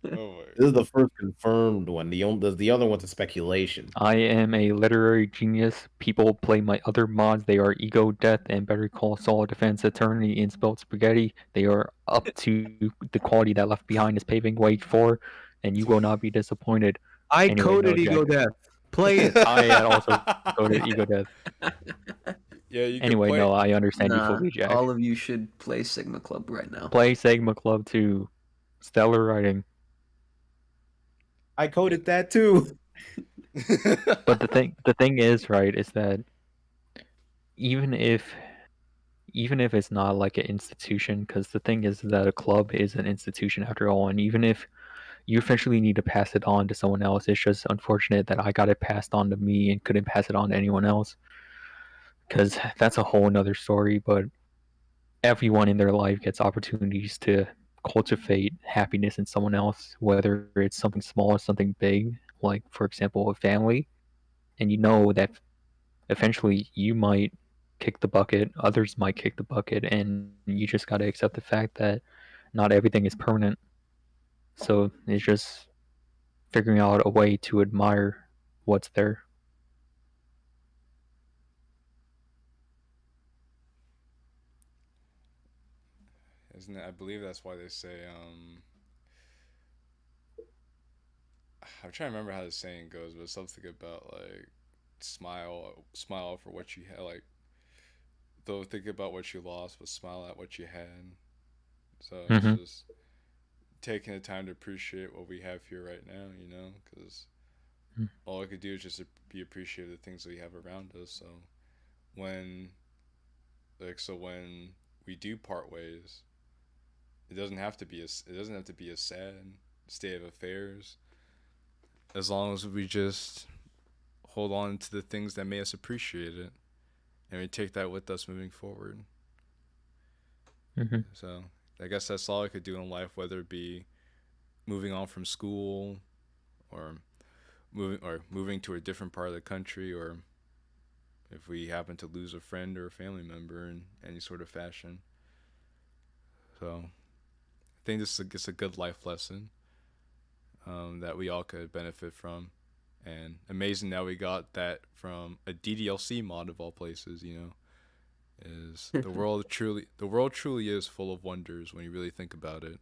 Speaker 2: my.
Speaker 5: This is the first confirmed one. The other one's a speculation.
Speaker 4: I am a literary genius. People play my other mods. They are Ego Death and Better Call Saul Defense Attorney in Spelled Spaghetti. They are up to the quality that Left Behind is paving way for, and you will not be disappointed.
Speaker 5: I
Speaker 4: Anyway,
Speaker 5: coded
Speaker 4: no,
Speaker 5: Ego
Speaker 4: Jack.
Speaker 5: Death. Play it.
Speaker 4: I had also coded Ego Death.
Speaker 2: Yeah, you can
Speaker 4: Anyway,
Speaker 2: play.
Speaker 4: no, I understand you
Speaker 8: Nah,
Speaker 4: fully, Jack.
Speaker 8: all of you should play Sigma Club right now.
Speaker 4: Play Sigma Club 2. Stellar writing.
Speaker 5: I coded that too.
Speaker 4: But the thing is, right, is that even if it's not like an institution, because the thing is that a club is an institution after all, and even if you eventually need to pass it on to someone else, it's just unfortunate that I got it passed on to me and couldn't pass it on to anyone else, because that's a whole another story. But everyone in their life gets opportunities to cultivate happiness in someone else, whether it's something small or something big, like for example a family, and you know that eventually you might kick the bucket, others might kick the bucket, and you just got to accept the fact that not everything is permanent. So it's just figuring out a way to admire what's there.
Speaker 2: Isn't it? I believe that's why they say. I'm trying to remember how the saying goes, but something about like smile for what you had. Like, don't think about what you lost, but smile at what you had. So it's
Speaker 4: Mm-hmm.
Speaker 2: just taking the time to appreciate what we have here right now, because all I could do is just be appreciative of the things that we have around us. So when, when we do part ways, it doesn't have to be a sad state of affairs. As long as we just hold on to the things that made us appreciate it, and we take that with us moving forward.
Speaker 4: Mm-hmm.
Speaker 2: So I guess that's all I could do in life, whether it be moving on from school, or moving to a different part of the country, or if we happen to lose a friend or a family member in any sort of fashion. So I think this is a good life lesson that we all could benefit from. And amazing that we got that from a DDLC mod of all places, is the world truly is full of wonders when you really think about it.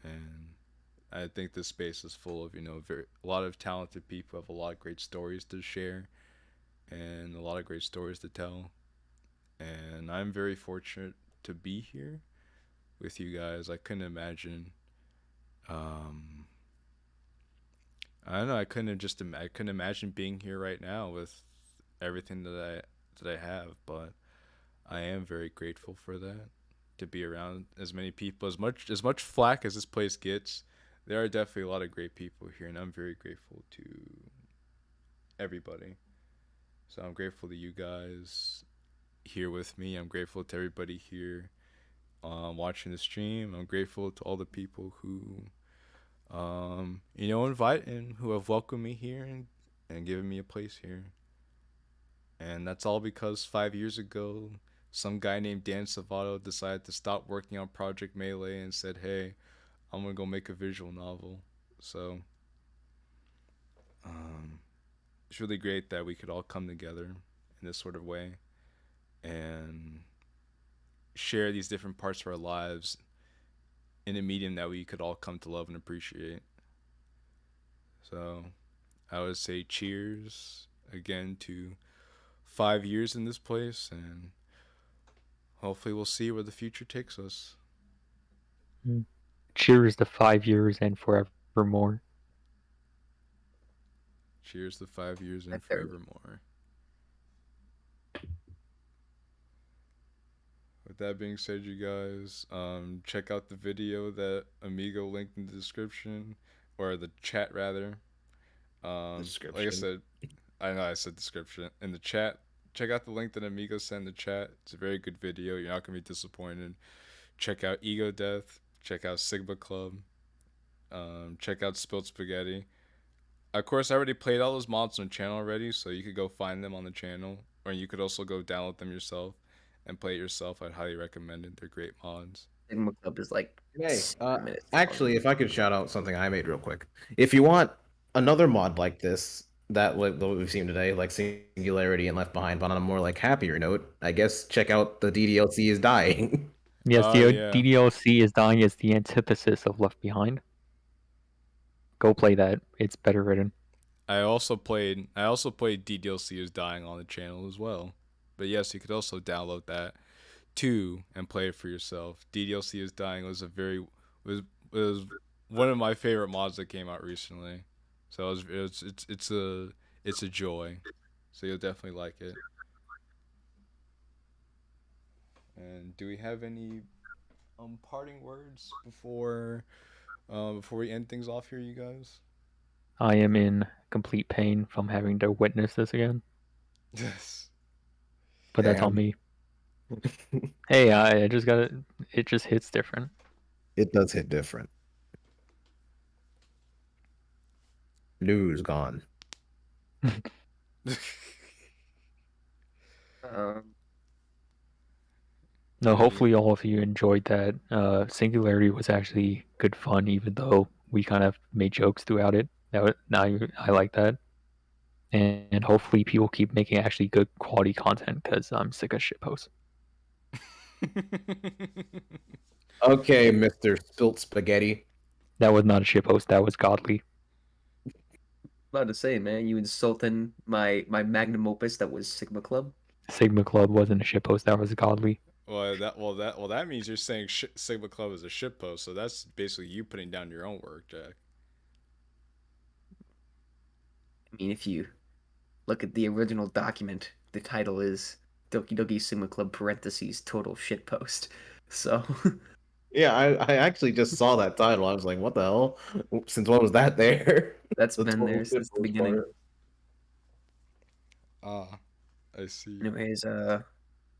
Speaker 2: And I think this space is full of, a lot of talented people, have a lot of great stories to share and a lot of great stories to tell. And I'm very fortunate to be here with you guys. I couldn't imagine I don't know. I couldn't imagine being here right now with everything that I have. But I am very grateful for that. To be around as many people, as much flack as this place gets, there are definitely a lot of great people here, and I'm very grateful to everybody. So I'm grateful to you guys here with me. I'm grateful to everybody here watching the stream. I'm grateful to all the people who invite and who have welcomed me here and given me a place here. And that's all because 5 years ago, some guy named Dan Savato decided to stop working on Project Melee and said, hey, I'm going to go make a visual novel. So it's really great that we could all come together in this sort of way and share these different parts of our lives in a medium that we could all come to love and appreciate. So I would say cheers again to 5 years in this place, and hopefully we'll see where the future takes us.
Speaker 4: Cheers to 5 years and forevermore.
Speaker 2: Cheers to 5 years and
Speaker 3: Right there.
Speaker 2: forevermore. With that being said, you guys, check out the video that Amigo linked in the description, or the chat rather. Like I
Speaker 5: Description.
Speaker 2: said, I know I said description in the chat. Check out the link that Amigo sent in the chat. It's a very good video. You're not gonna be disappointed. Check out Ego Death. Check out Sigma Club. Check out Spilled Spaghetti. Of course, I already played all those mods on the channel already, so you could go find them on the channel, or you could also go download them yourself and play it yourself. I'd highly recommend it. They're great mods.
Speaker 3: Sigma Club is like
Speaker 5: Hey,
Speaker 3: 7 minutes.
Speaker 5: actually, if I could shout out something I made real quick. If you want another mod like this, that what we've seen today, like Singularity and Left Behind, but on a more like happier note, I guess check out the DDLC is dying.
Speaker 4: Yes,
Speaker 2: Oh,
Speaker 4: the
Speaker 2: yeah.
Speaker 4: DDLC is dying as the antithesis of Left Behind. Go play that. It's better written.
Speaker 2: I also played DDLC is Dying on the channel as well. But yes, you could also download that too and play it for yourself. DDLC is Dying was was one of my favorite mods that came out recently. So it's a joy. So you'll definitely like it. And do we have any parting words before we end things off here, you guys?
Speaker 4: I am in complete pain from having to witness this again,
Speaker 2: Yes.
Speaker 4: but that's on me. Hey, I just got it. It just hits different.
Speaker 5: It does hit different. News gone.
Speaker 4: No, hopefully all of you enjoyed that. Singularity was actually good fun, even though we kind of made jokes throughout it. I like that, and hopefully people keep making actually good quality content because I'm sick of shitposts.
Speaker 5: Okay, Mr. Spilt Spaghetti.
Speaker 4: That was not a shitpost. That was godly.
Speaker 3: About to say, man, you insulting my magnum opus that was Sigma Club.
Speaker 4: Sigma Club wasn't a shitpost. That was godly.
Speaker 2: That means you're saying Sigma Club is a shitpost. So that's basically you putting down your own work, Jack.
Speaker 3: I mean, if you look at the original document, the title is Doki Doki Sigma Club parentheses total shitpost. So
Speaker 5: Yeah, I actually just saw that title. I was like, what the hell? Since when was that there?
Speaker 3: that's
Speaker 5: The
Speaker 3: been
Speaker 5: total
Speaker 3: there since the
Speaker 5: shitpost
Speaker 3: beginning.
Speaker 5: part.
Speaker 2: I see.
Speaker 3: Anyways,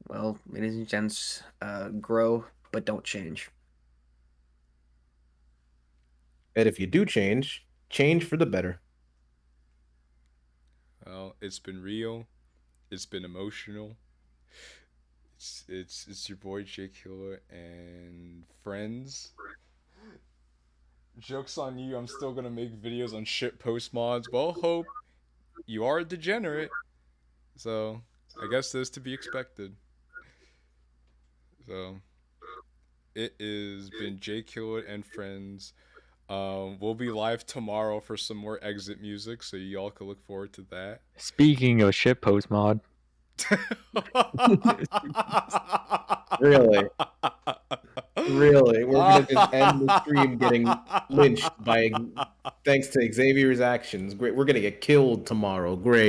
Speaker 3: well, ladies and gents, grow but don't change.
Speaker 5: And if you do change for the better.
Speaker 2: Well, it's been real. It's been emotional. It's your boy JQilin and friends. Joke's on you. I'm still gonna make videos on shitpost mods. Well, hope you are a degenerate. So I guess this to be expected. So it has been JQilin and friends. We'll be live tomorrow for some more exit music, so y'all can look forward to that.
Speaker 4: Speaking of shitpost mod,
Speaker 5: Really? Really? We're gonna just end the stream getting lynched by thanks to Xavier's actions. Great. We're gonna get killed tomorrow. Great.